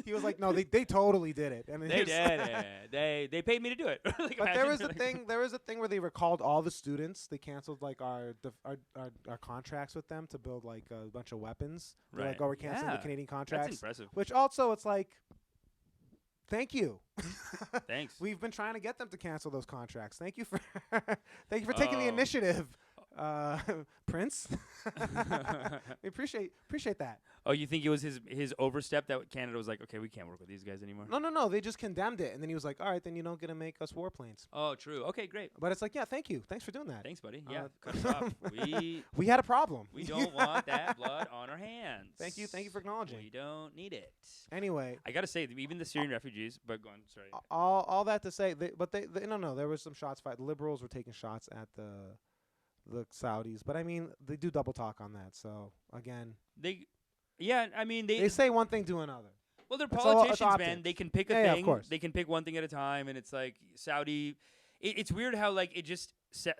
Speaker 2: He was like, "No, they totally did it." And
Speaker 3: they did it. They paid me to do it. Like,
Speaker 2: But there was
Speaker 3: imagine,
Speaker 2: a thing. There was a thing where they recalled all the students. They canceled like our contracts with them to build like a bunch of weapons. They're
Speaker 3: Right.
Speaker 2: like, "Oh, we're canceling the
Speaker 3: Yeah.
Speaker 2: Canadian
Speaker 3: That's
Speaker 2: contracts."
Speaker 3: impressive.
Speaker 2: Which also, it's like, Thank you.
Speaker 3: Thanks.
Speaker 2: We've been trying to get them to cancel those contracts. Thank you for thank you for taking the initiative, Prince. We appreciate that.
Speaker 3: Oh, you think it was his overstep that Canada was like, okay, we can't work with these guys anymore?
Speaker 2: No. They just condemned it, and then he was like, all right, then you don't get to make us warplanes.
Speaker 3: Oh, true. Okay, great.
Speaker 2: But it's like, yeah, thank you. Thanks for doing that.
Speaker 3: Thanks, buddy. Yeah, cut us off.
Speaker 2: We had a problem.
Speaker 3: We don't want that blood on our hands.
Speaker 2: Thank you for acknowledging.
Speaker 3: We don't need it.
Speaker 2: Anyway,
Speaker 3: I gotta say, even the Syrian refugees. But go on. Sorry.
Speaker 2: all that to say, they no. There was some shots fired. The liberals were taking shots at the Saudis, but I mean, they do double talk on that. So again,
Speaker 3: they
Speaker 2: say one thing, do another.
Speaker 3: Well, they're
Speaker 2: It's
Speaker 3: politicians,
Speaker 2: optics.
Speaker 3: man. They can pick a
Speaker 2: Yeah,
Speaker 3: thing.
Speaker 2: of course.
Speaker 3: They can pick one thing at a time, and it's like Saudi. It's weird how like it just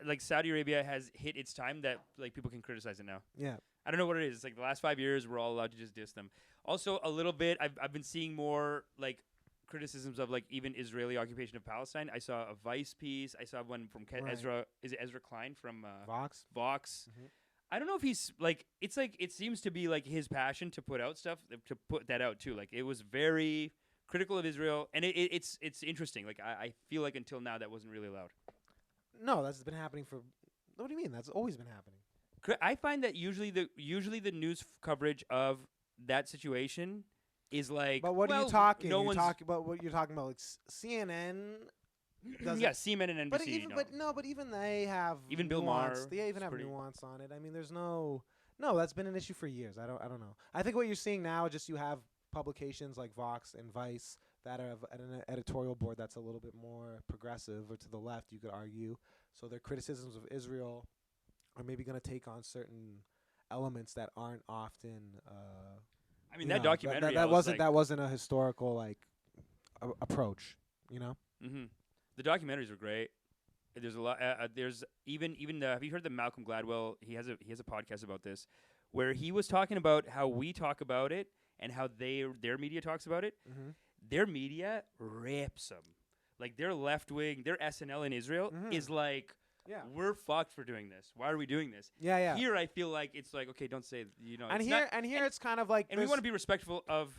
Speaker 3: like Saudi Arabia has hit its time that like people can criticize it now.
Speaker 2: Yeah.
Speaker 3: I don't know what it is. It's like the last 5 years, we're all allowed to just diss them. Also, a little bit, I've been seeing more like criticisms of like even Israeli occupation of Palestine. I saw a Vice piece. I saw one from
Speaker 2: Right.
Speaker 3: Ezra. Is it Ezra Klein from
Speaker 2: Vox.
Speaker 3: Vox?
Speaker 2: Mhm.
Speaker 3: I don't know if he's like. It's like it seems to be like his passion to put out stuff to put that out too. Like it was very critical of Israel, and it's interesting. Like I feel like until now that wasn't really allowed.
Speaker 2: No, that's been happening for. What do you mean? That's always been happening.
Speaker 3: I find that usually the news coverage of that situation is like.
Speaker 2: But what are
Speaker 3: well,
Speaker 2: you talking?
Speaker 3: No
Speaker 2: you're
Speaker 3: one's
Speaker 2: talking about what you're talking about. Like CNN.
Speaker 3: yeah, CNN and NBC.
Speaker 2: But even they have
Speaker 3: Even Bill
Speaker 2: nuance.
Speaker 3: Maher
Speaker 2: They even
Speaker 3: is
Speaker 2: have
Speaker 3: pretty-
Speaker 2: nuance on it. I mean, there's no. That's been an issue for years. I don't know. I think what you're seeing now is just you have publications like Vox and Vice that have an editorial board that's a little bit more progressive or to the left, you could argue. So their criticisms of Israel are maybe going to take on certain elements that aren't often.
Speaker 3: I mean that documentary.
Speaker 2: That wasn't a historical approach. You know.
Speaker 3: Mm-hmm. The documentaries were great. There's a lot. There's even have you heard the Malcolm Gladwell? He has a podcast about this, where he was talking about how we talk about it and how their media talks about it.
Speaker 2: Mm-hmm.
Speaker 3: Their media rips them. Like their left wing, their SNL in Israel is like, we're fucked for doing this. Why are we doing this?
Speaker 2: Yeah.
Speaker 3: Here I feel like it's like, okay, don't say
Speaker 2: And here it's kind of like.
Speaker 3: And we want to be respectful of.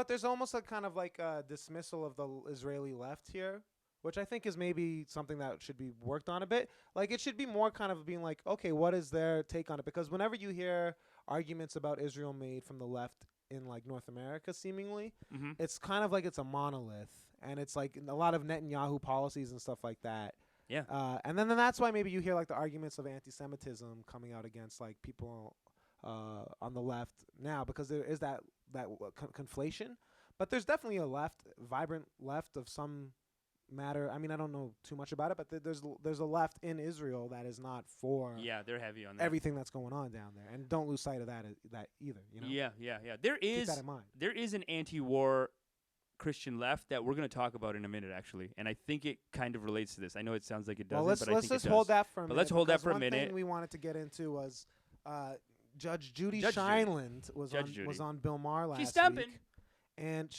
Speaker 2: There's almost a kind of like a dismissal of the Israeli left here, which I think is maybe something that should be worked on a bit. Like it should be more kind of being like, okay, what is their take on it? Because whenever you hear arguments about Israel made from the left in like North America, seemingly, it's kind of like it's a monolith, and it's like a lot of Netanyahu policies and stuff like that.
Speaker 3: Yeah.
Speaker 2: And then that's why maybe you hear like the arguments of anti-Semitism coming out against like people on the left now, because there is that conflation. But there's definitely a vibrant left of some matter. I mean, I don't know too much about it, but there's a left in Israel that is not for
Speaker 3: they're heavy on that.
Speaker 2: everything that's going on down there, and don't lose sight of that either. You know.
Speaker 3: Yeah. There
Speaker 2: Keep that in mind.
Speaker 3: There is an anti-war Christian left that we're going to talk about in a minute, actually, and I think it kind of relates to this. I know it sounds like it doesn't,
Speaker 2: Well,
Speaker 3: but I
Speaker 2: let's
Speaker 3: think
Speaker 2: just
Speaker 3: it does.
Speaker 2: hold that for a minute.
Speaker 3: But let's hold that
Speaker 2: because
Speaker 3: for a
Speaker 2: one
Speaker 3: minute.
Speaker 2: thing we wanted to get into was Judge Judy
Speaker 3: Judge Judy.
Speaker 2: Shineland was
Speaker 3: Judge
Speaker 2: on Bill Maher last
Speaker 3: She's stumping.
Speaker 2: week, and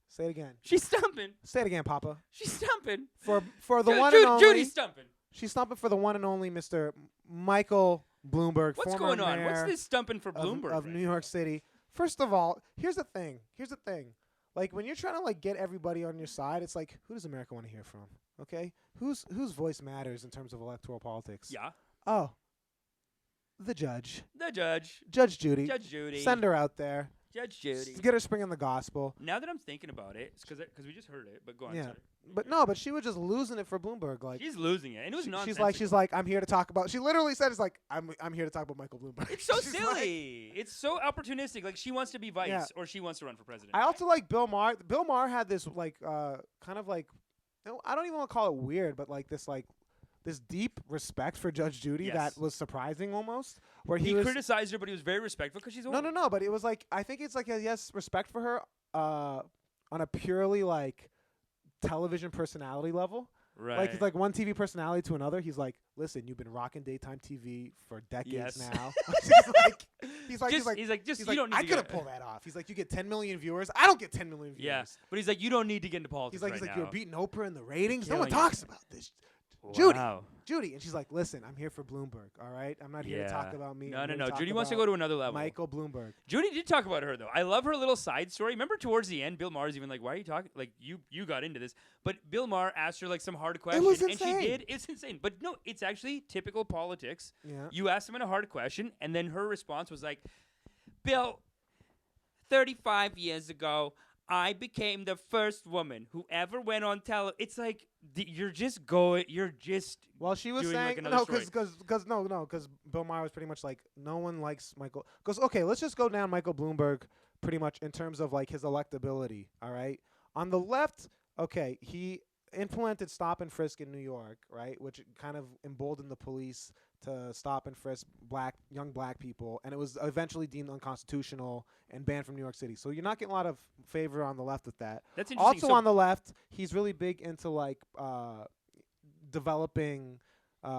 Speaker 2: say it again.
Speaker 3: She's stumping.
Speaker 2: Say it again, Papa.
Speaker 3: She's stumping.
Speaker 2: For the one and only.
Speaker 3: Judy's stumping.
Speaker 2: She's stumping for the one and only Mr. Michael Bloomberg.
Speaker 3: What's
Speaker 2: former
Speaker 3: going on?
Speaker 2: mayor
Speaker 3: What's this stumping for
Speaker 2: of
Speaker 3: Bloomberg
Speaker 2: of
Speaker 3: right
Speaker 2: New
Speaker 3: now?
Speaker 2: York City? First of all, here's the thing. Like when you're trying to like get everybody on your side, it's like, who does America want to hear from? Okay, whose voice matters in terms of electoral politics?
Speaker 3: Yeah.
Speaker 2: Oh, the judge,
Speaker 3: The judge.
Speaker 2: Judge Judy.
Speaker 3: Judge Judy.
Speaker 2: Send her out there.
Speaker 3: Judge Judy.
Speaker 2: Get her springing the gospel.
Speaker 3: Now that I'm thinking about it, it's because we just heard it, but go on.
Speaker 2: Yeah.
Speaker 3: Sorry.
Speaker 2: But she was just losing it for Bloomberg. Like
Speaker 3: She's losing it, and it was nonsensical.
Speaker 2: she's like, I'm here to talk about. She literally said, "It's like I'm here to talk about Michael Bloomberg."
Speaker 3: It's so
Speaker 2: She's like-
Speaker 3: silly. It's so opportunistic. Like she wants to be vice,
Speaker 2: Yeah.
Speaker 3: or she wants to run for president.
Speaker 2: I also like Bill Maher. Bill Maher had this like kind of like, I don't even want to call it weird, but like this deep respect for Judge Judy
Speaker 3: Yes.
Speaker 2: that was surprising almost. Where
Speaker 3: he
Speaker 2: was
Speaker 3: criticized her, but he was very respectful because she's old.
Speaker 2: no, but it was like I think it's like respect for her on a purely like television personality level.
Speaker 3: Right.
Speaker 2: Like it's like one TV personality to another. He's like, listen, you've been rocking daytime TV for decades
Speaker 3: Yes.
Speaker 2: now. he's
Speaker 3: you don't need
Speaker 2: I
Speaker 3: to
Speaker 2: couldn't
Speaker 3: get
Speaker 2: pull that off. He's like, you get 10 million viewers. I don't get 10 million viewers.
Speaker 3: Yeah, but he's like, you don't need to get into politics.
Speaker 2: He's like,
Speaker 3: now.
Speaker 2: you're beating Oprah in the ratings. No
Speaker 3: killing
Speaker 2: one
Speaker 3: it.
Speaker 2: talks about this.
Speaker 3: Wow.
Speaker 2: Judy. And she's like, listen, I'm here for Bloomberg, all right? I'm not here to talk about me.
Speaker 3: No,
Speaker 2: I'm
Speaker 3: no,
Speaker 2: here
Speaker 3: no.
Speaker 2: to talk
Speaker 3: Judy wants to
Speaker 2: about
Speaker 3: go to another level.
Speaker 2: Michael Bloomberg.
Speaker 3: Judy did talk about her, though. I love her little side story. Remember towards the end, Bill Maher's even like, why are you talking? Like, you got into this. But Bill Maher asked her, like, some hard question.
Speaker 2: was
Speaker 3: and
Speaker 2: insane.
Speaker 3: she did. It's insane. But no, it's actually typical politics.
Speaker 2: Yeah.
Speaker 3: You asked him a hard question, and then her response was like, Bill, 35 years ago, I became the first woman who ever went on television. It's like you're just.
Speaker 2: Well, she was
Speaker 3: doing,
Speaker 2: saying
Speaker 3: like, another
Speaker 2: no,
Speaker 3: story.
Speaker 2: because Bill Maher was pretty much like no one likes Michael. Because okay, let's just go down Michael Bloomberg pretty much in terms of like his electability. All right, on the left, okay, he implemented stop and frisk in New York, right, which kind of emboldened the police to stop and frisk young black people, and it was eventually deemed unconstitutional and banned from New York City. So you're not getting a lot of favor on the left with that.
Speaker 3: That's interesting.
Speaker 2: Also on the left, he's really big into like developing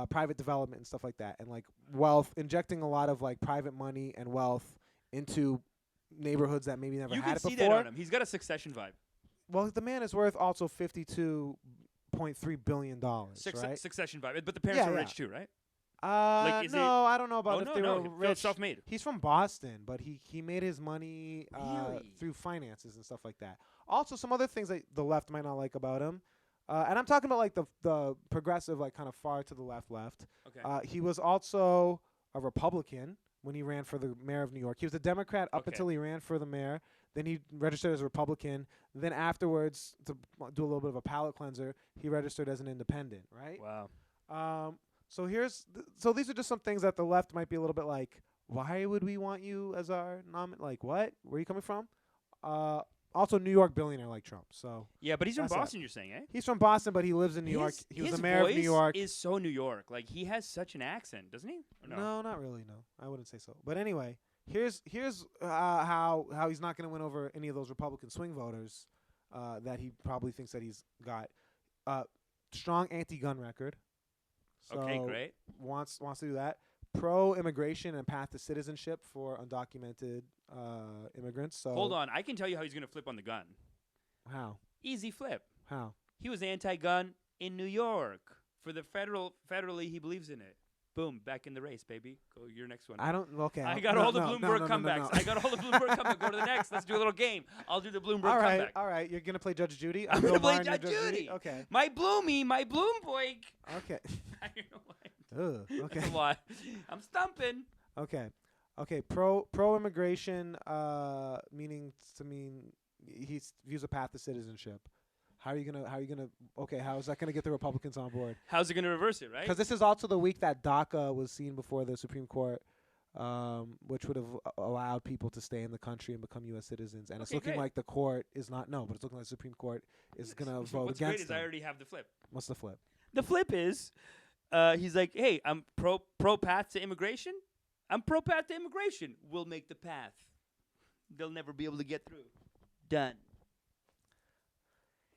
Speaker 2: private development and stuff like that, and like wealth, injecting a lot of like private money and wealth into neighborhoods that maybe never
Speaker 3: you
Speaker 2: had
Speaker 3: can
Speaker 2: it
Speaker 3: see
Speaker 2: before.
Speaker 3: that on him. He's got a Succession vibe.
Speaker 2: Well, the man is worth also $52.3 billion, right?
Speaker 3: Succession vibe. But the parents were
Speaker 2: Yeah.
Speaker 3: rich too, right?
Speaker 2: No,
Speaker 3: is it-
Speaker 2: I don't know about if
Speaker 3: no,
Speaker 2: they
Speaker 3: no.
Speaker 2: were
Speaker 3: He felt
Speaker 2: rich.
Speaker 3: self-made.
Speaker 2: He's from Boston, but he made his money
Speaker 3: Really?
Speaker 2: through finances and stuff like that. Also, some other things that the left might not like about him, and I'm talking about like the progressive, like kind of far to the left.
Speaker 3: Okay.
Speaker 2: He was also a Republican when he ran for the mayor of New York. He was a Democrat up
Speaker 3: Okay.
Speaker 2: until he ran for the mayor. Then he registered as a Republican. Then afterwards, to do a little bit of a palate cleanser, he registered as an independent, right?
Speaker 3: Wow.
Speaker 2: So so these are just some things that the left might be a little bit like, why would we want you as our nominee? Like, what? Where are you coming from? Also, New York billionaire like Trump. So
Speaker 3: Yeah, but he's from
Speaker 2: That's
Speaker 3: Boston, you're saying, eh?
Speaker 2: he's from Boston, but he lives in New York. He was
Speaker 3: his
Speaker 2: the mayor of New
Speaker 3: voice
Speaker 2: York.
Speaker 3: is so New York. Like, he has such an accent, doesn't he? Or
Speaker 2: No, not really. No, I wouldn't say so. But anyway, here's how he's not going to win over any of those Republican swing voters that he probably thinks that he's got. Strong anti-gun record. So
Speaker 3: Okay, great.
Speaker 2: Wants to do that. Pro-immigration and path to citizenship for undocumented immigrants. So
Speaker 3: Hold on. I can tell you how he's going to flip on the gun.
Speaker 2: How?
Speaker 3: Easy flip.
Speaker 2: How?
Speaker 3: He was anti-gun in New York. For the federally, he believes in it. Boom, back in the race, baby. Go your next one.
Speaker 2: I don't. Okay.
Speaker 3: I got all the Bloomberg comebacks. I got all the Bloomberg comebacks. Go to the next. Let's do a little game. I'll do the Bloomberg
Speaker 2: All right.
Speaker 3: comeback.
Speaker 2: All right. You're gonna play Judge Judy.
Speaker 3: I'm
Speaker 2: Bill
Speaker 3: gonna play
Speaker 2: Maher and
Speaker 3: Judge
Speaker 2: you're
Speaker 3: Judy.
Speaker 2: Okay.
Speaker 3: My Bloomy, my Bloomboy.
Speaker 2: Okay.
Speaker 3: I don't know why.
Speaker 2: Ugh, okay.
Speaker 3: That's a lot. I'm stumping.
Speaker 2: Okay. Pro immigration meaning he views a path to citizenship. How are you gonna okay, how is that gonna get the Republicans on board?
Speaker 3: How's it going to reverse it, right?
Speaker 2: Because this is also the week that DACA was seen before the Supreme Court, which would have allowed people to stay in the country and become U.S. citizens. And it's
Speaker 3: Okay,
Speaker 2: looking
Speaker 3: great.
Speaker 2: like the court is not, no, but it's looking like the Supreme Court is going to vote
Speaker 3: What's great
Speaker 2: against
Speaker 3: is I
Speaker 2: them.
Speaker 3: already have the flip.
Speaker 2: What's the flip?
Speaker 3: The flip is, he's like, hey, I'm pro path to immigration. I'm pro path to immigration. We'll make the path. They'll never be able to get through. Done.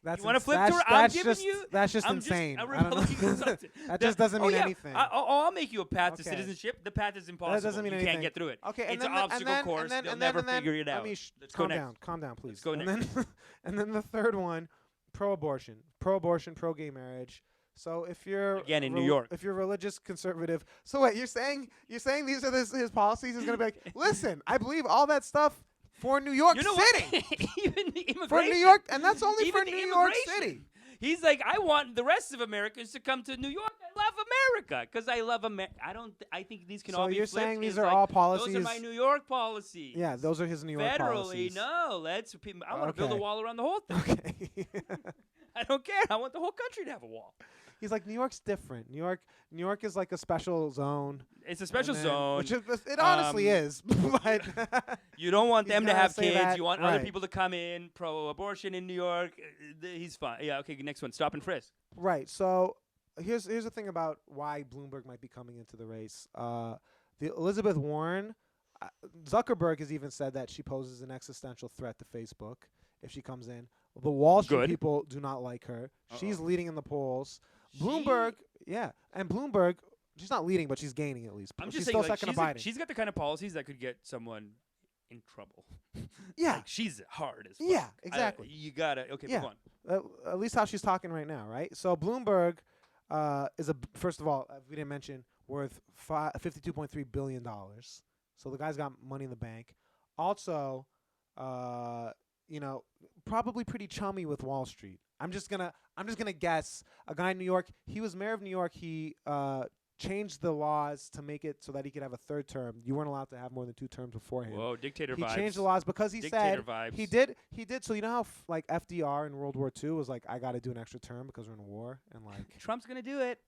Speaker 2: That's
Speaker 3: You want to flip
Speaker 2: that's,
Speaker 3: tour? I'm
Speaker 2: that's
Speaker 3: giving
Speaker 2: just,
Speaker 3: you.
Speaker 2: That's just
Speaker 3: I'm
Speaker 2: insane.
Speaker 3: Just a
Speaker 2: I don't know.
Speaker 3: Republican consultant.
Speaker 2: That just doesn't mean
Speaker 3: yeah,
Speaker 2: anything.
Speaker 3: I'll make you a path to
Speaker 2: Okay.
Speaker 3: citizenship. The path is impossible.
Speaker 2: doesn't mean
Speaker 3: you
Speaker 2: anything.
Speaker 3: can't get through it.
Speaker 2: Okay, and
Speaker 3: it's
Speaker 2: then
Speaker 3: an obstacle course.
Speaker 2: and then,
Speaker 3: They'll
Speaker 2: and then,
Speaker 3: never
Speaker 2: and then,
Speaker 3: figure it out.
Speaker 2: Amish,
Speaker 3: Let's go next.
Speaker 2: calm down, please.
Speaker 3: go
Speaker 2: and
Speaker 3: next.
Speaker 2: Then, and then the third one, pro-abortion, pro-gay marriage. So if you're
Speaker 3: Again, in New York.
Speaker 2: if you're religious conservative, so wait, you're saying these are his policies? He's gonna be like, listen, I believe all that stuff for New York
Speaker 3: You know
Speaker 2: City,
Speaker 3: what? Even the immigration.
Speaker 2: for New York, and that's only
Speaker 3: Even
Speaker 2: for
Speaker 3: the
Speaker 2: New York
Speaker 3: immigration.
Speaker 2: City.
Speaker 3: He's like, I want the rest of Americans to come to New York. I love America because I love America. I think these can
Speaker 2: So
Speaker 3: all be
Speaker 2: you're
Speaker 3: flipped.
Speaker 2: saying these
Speaker 3: It's
Speaker 2: are
Speaker 3: like,
Speaker 2: all
Speaker 3: Those
Speaker 2: policies?
Speaker 3: are my New York policies.
Speaker 2: Yeah, those are his New York
Speaker 3: Federally,
Speaker 2: policies.
Speaker 3: no. I want to build a
Speaker 2: Okay.
Speaker 3: wall around the whole thing.
Speaker 2: Okay.
Speaker 3: I don't care. I want the whole country to have a wall.
Speaker 2: He's like, New York's different. New York is like a special zone.
Speaker 3: It's a special
Speaker 2: And then-
Speaker 3: zone.
Speaker 2: Which it honestly is. But
Speaker 3: You don't want
Speaker 2: He's
Speaker 3: them to
Speaker 2: gotta
Speaker 3: have
Speaker 2: say
Speaker 3: kids.
Speaker 2: that,
Speaker 3: You want other
Speaker 2: right.
Speaker 3: people to come in. Pro-abortion in New York. He's fine. Yeah. Okay. Next one. Stop and frisk.
Speaker 2: right. So here's the thing about why Bloomberg might be coming into the race. The Elizabeth Warren, Zuckerberg has even said that she poses an existential threat to Facebook if she comes in. The Wall Street
Speaker 3: Good.
Speaker 2: people do not like her. She's
Speaker 3: Uh-oh.
Speaker 2: leading in the polls. Bloomberg, yeah, and Bloomberg, she's not leading, but she's gaining at least.
Speaker 3: I'm
Speaker 2: she's
Speaker 3: just
Speaker 2: still
Speaker 3: saying, like,
Speaker 2: second to Biden.
Speaker 3: she's got the kind of policies that could get someone in trouble.
Speaker 2: Yeah.
Speaker 3: Like, she's hard as fuck.
Speaker 2: Yeah, exactly.
Speaker 3: You gotta. Okay,
Speaker 2: Yeah.
Speaker 3: move on.
Speaker 2: At least how she's talking right now, right? So Bloomberg, is first of all, we didn't mention, worth $52.3 billion. So the guy's got money in the bank. Also, probably pretty chummy with Wall Street. I'm just gonna guess. A guy in New York. He was mayor of New York. He changed the laws to make it so that he could have a third term. You weren't allowed to have more than 2 terms beforehand.
Speaker 3: Whoa, dictator
Speaker 2: he
Speaker 3: vibes.
Speaker 2: He changed the laws because he
Speaker 3: dictator
Speaker 2: said
Speaker 3: vibes.
Speaker 2: he did. So you know how like FDR in World War II was like, I got to do an extra term because we're in a war, and like
Speaker 3: Trump's gonna do it.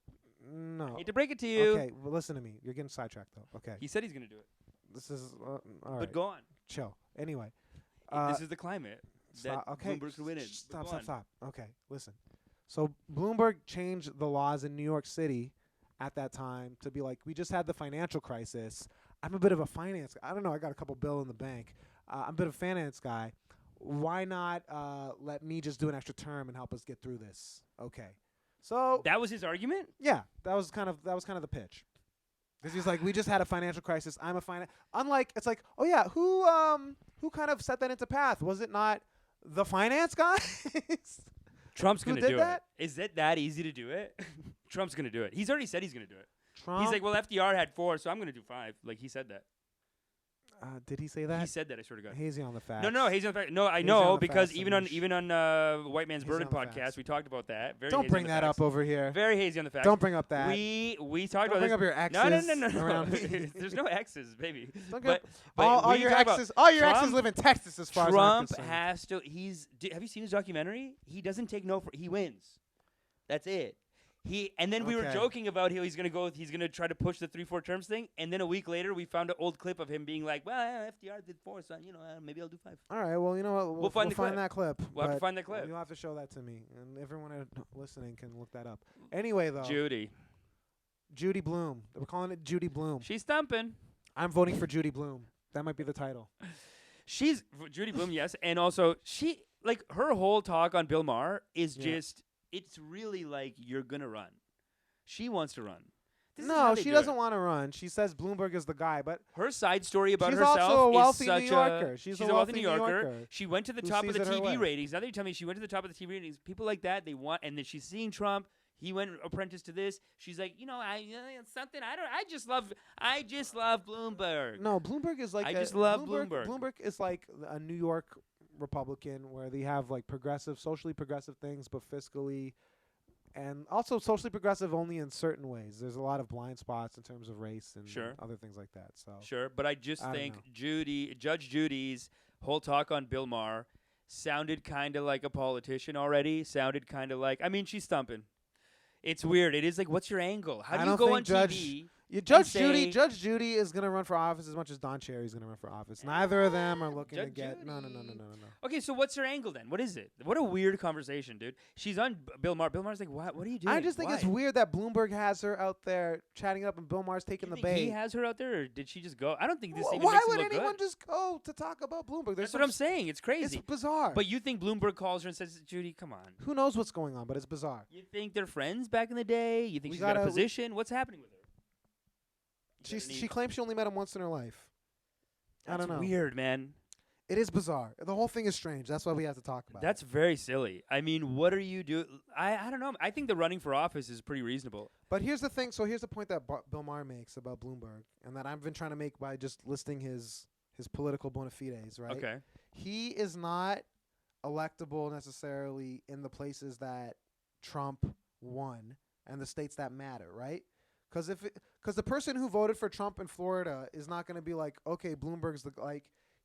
Speaker 2: No.
Speaker 3: Hate to break it to you.
Speaker 2: Okay, well, listen to me. You're getting sidetracked though. Okay.
Speaker 3: He said he's gonna do it.
Speaker 2: This is all right.
Speaker 3: But go on.
Speaker 2: Chill. Anyway.
Speaker 3: This is the climate.
Speaker 2: Stop.
Speaker 3: That
Speaker 2: Okay.
Speaker 3: Bloomberg could win it.
Speaker 2: Stop. Okay, listen. So Bloomberg changed the laws in New York City at that time to be like, we just had the financial crisis. I'm a bit of a finance guy. I don't know. I got a couple bill in the bank. I'm a bit of a finance guy. Why not let me just do an extra term and help us get through this? Okay. So
Speaker 3: that was his argument?
Speaker 2: Yeah, that was kind of the pitch. Because he's like, we just had a financial crisis. I'm a finance. Unlike, it's like, oh yeah, who kind of set that into path? Was it not the finance guys?
Speaker 3: Trump's
Speaker 2: Who
Speaker 3: gonna
Speaker 2: did
Speaker 3: do
Speaker 2: that?
Speaker 3: it. Is it that easy to do it? Trump's gonna do it. He's already said he's gonna do it.
Speaker 2: Trump.
Speaker 3: He's like, well, FDR had 4, so I'm gonna do 5. Like he said that.
Speaker 2: Did he say that?
Speaker 3: He said that. I swear to God.
Speaker 2: Hazy on the facts.
Speaker 3: No, hazy on the fact. No, I
Speaker 2: Hazy
Speaker 3: know
Speaker 2: on the
Speaker 3: because
Speaker 2: facts,
Speaker 3: even on
Speaker 2: Amish.
Speaker 3: White Man's
Speaker 2: Hazy
Speaker 3: Burden
Speaker 2: on the
Speaker 3: podcast,
Speaker 2: facts.
Speaker 3: we talked about that. Very
Speaker 2: Don't
Speaker 3: hazy
Speaker 2: bring
Speaker 3: on the
Speaker 2: that
Speaker 3: facts.
Speaker 2: up over here.
Speaker 3: Very hazy on the facts.
Speaker 2: Don't bring up that.
Speaker 3: We talked
Speaker 2: Don't
Speaker 3: about
Speaker 2: bring
Speaker 3: this.
Speaker 2: up your exes
Speaker 3: No.
Speaker 2: around me.
Speaker 3: There's no exes, baby.
Speaker 2: Don't
Speaker 3: But,
Speaker 2: get-
Speaker 3: but
Speaker 2: all
Speaker 3: we
Speaker 2: your
Speaker 3: talk about
Speaker 2: exes. All your exes
Speaker 3: Trump-
Speaker 2: live in Texas, as far as I'm
Speaker 3: Trump
Speaker 2: concerned.
Speaker 3: has to. Have you seen his documentary? He doesn't take no for. He wins. That's it. And then we were
Speaker 2: Okay.
Speaker 3: joking about how he's gonna try to push the 3-4 terms thing, and then a week later we found an old clip of him being like, "Well, FDR did 4, so maybe I'll do 5."
Speaker 2: All right. Well, you know what?
Speaker 3: We'll find the clip.
Speaker 2: that clip.
Speaker 3: We'll have to
Speaker 2: but
Speaker 3: find that clip.
Speaker 2: You'll have to show that to me, and everyone listening can look that up. Anyway, though,
Speaker 3: Judy,
Speaker 2: Judy Bloom. We're calling it Judy Bloom.
Speaker 3: she's thumping.
Speaker 2: I'm voting for Judy Bloom. That might be the title.
Speaker 3: She's Judy Bloom, yes, and also she her whole talk on Bill Maher is just. It's really like you're gonna run. She wants to run. This is how
Speaker 2: No,
Speaker 3: they
Speaker 2: she
Speaker 3: do
Speaker 2: doesn't
Speaker 3: it.
Speaker 2: want to run. She says Bloomberg is the guy, but
Speaker 3: Her side story about
Speaker 2: she's
Speaker 3: herself
Speaker 2: also a wealthy
Speaker 3: is such
Speaker 2: New Yorker.
Speaker 3: a
Speaker 2: She's
Speaker 3: a
Speaker 2: a
Speaker 3: wealthy
Speaker 2: wealthy
Speaker 3: New
Speaker 2: New
Speaker 3: Yorker.
Speaker 2: Yorker
Speaker 3: She went to the
Speaker 2: who
Speaker 3: top of
Speaker 2: sees
Speaker 3: the
Speaker 2: it her way.
Speaker 3: TV ratings. Now that you tell me she went to the top of the TV ratings, people like that they want, and then she's seeing Trump. He went apprentice to this. She's like, something. I just love Bloomberg.
Speaker 2: no, Bloomberg is like
Speaker 3: I just love
Speaker 2: Bloomberg.
Speaker 3: Bloomberg.
Speaker 2: Bloomberg is like a New York Republican where they have like socially progressive things, but fiscally. And also socially progressive only in certain ways. There's a lot of blind spots in terms of race and
Speaker 3: Sure.
Speaker 2: other things like that. So
Speaker 3: Sure, but I just
Speaker 2: I don't
Speaker 3: think
Speaker 2: know.
Speaker 3: Judge Judy's whole talk on Bill Maher sounded kind of like a politician already. Sounded kind of like, she's thumping. It's weird. It is like, what's your angle? How
Speaker 2: I
Speaker 3: do you
Speaker 2: don't
Speaker 3: go on
Speaker 2: think Judge-
Speaker 3: TV?
Speaker 2: Judge
Speaker 3: say-
Speaker 2: Judy is gonna run for office as much as Don Cherry's gonna run for office. Neither of them are looking to
Speaker 3: Judge
Speaker 2: get no.
Speaker 3: Judy. Okay, so what's her angle then? What is it? What a weird conversation, dude. She's on Bill Maher. Bill Maher's like, what are you doing?
Speaker 2: I just think it's
Speaker 3: Why?
Speaker 2: weird that Bloomberg has her out there chatting up and Bill Maher's
Speaker 3: Do
Speaker 2: taking
Speaker 3: you
Speaker 2: the
Speaker 3: think
Speaker 2: bait.
Speaker 3: he has her out there, or did she just go? I don't think this even
Speaker 2: Why
Speaker 3: makes it
Speaker 2: would
Speaker 3: look
Speaker 2: anyone
Speaker 3: good.
Speaker 2: just go to talk about Bloomberg?
Speaker 3: That's what I'm saying. It's crazy.
Speaker 2: It's bizarre.
Speaker 3: But you think Bloomberg calls her and says, Judy, come on.
Speaker 2: Who knows what's going on? But it's bizarre.
Speaker 3: You think they're friends back in the day? You think
Speaker 2: We
Speaker 3: she's got a
Speaker 2: gotta-
Speaker 3: position? What's happening with her?
Speaker 2: She claims she only met him once in her life. I don't know.
Speaker 3: Weird, man.
Speaker 2: It is bizarre. The whole thing is strange. That's why we have to talk about
Speaker 3: That's very silly. What are you doing? I don't know. I think the running for office is pretty reasonable.
Speaker 2: But here's the thing. So here's the point that Bill Maher makes about Bloomberg, and that I've been trying to make by just listing his political bona fides. Right.
Speaker 3: Okay.
Speaker 2: He is not electable necessarily in the places that Trump won and the states that matter. Right. Because the person who voted for Trump in Florida is not going to be like, okay, Bloomberg's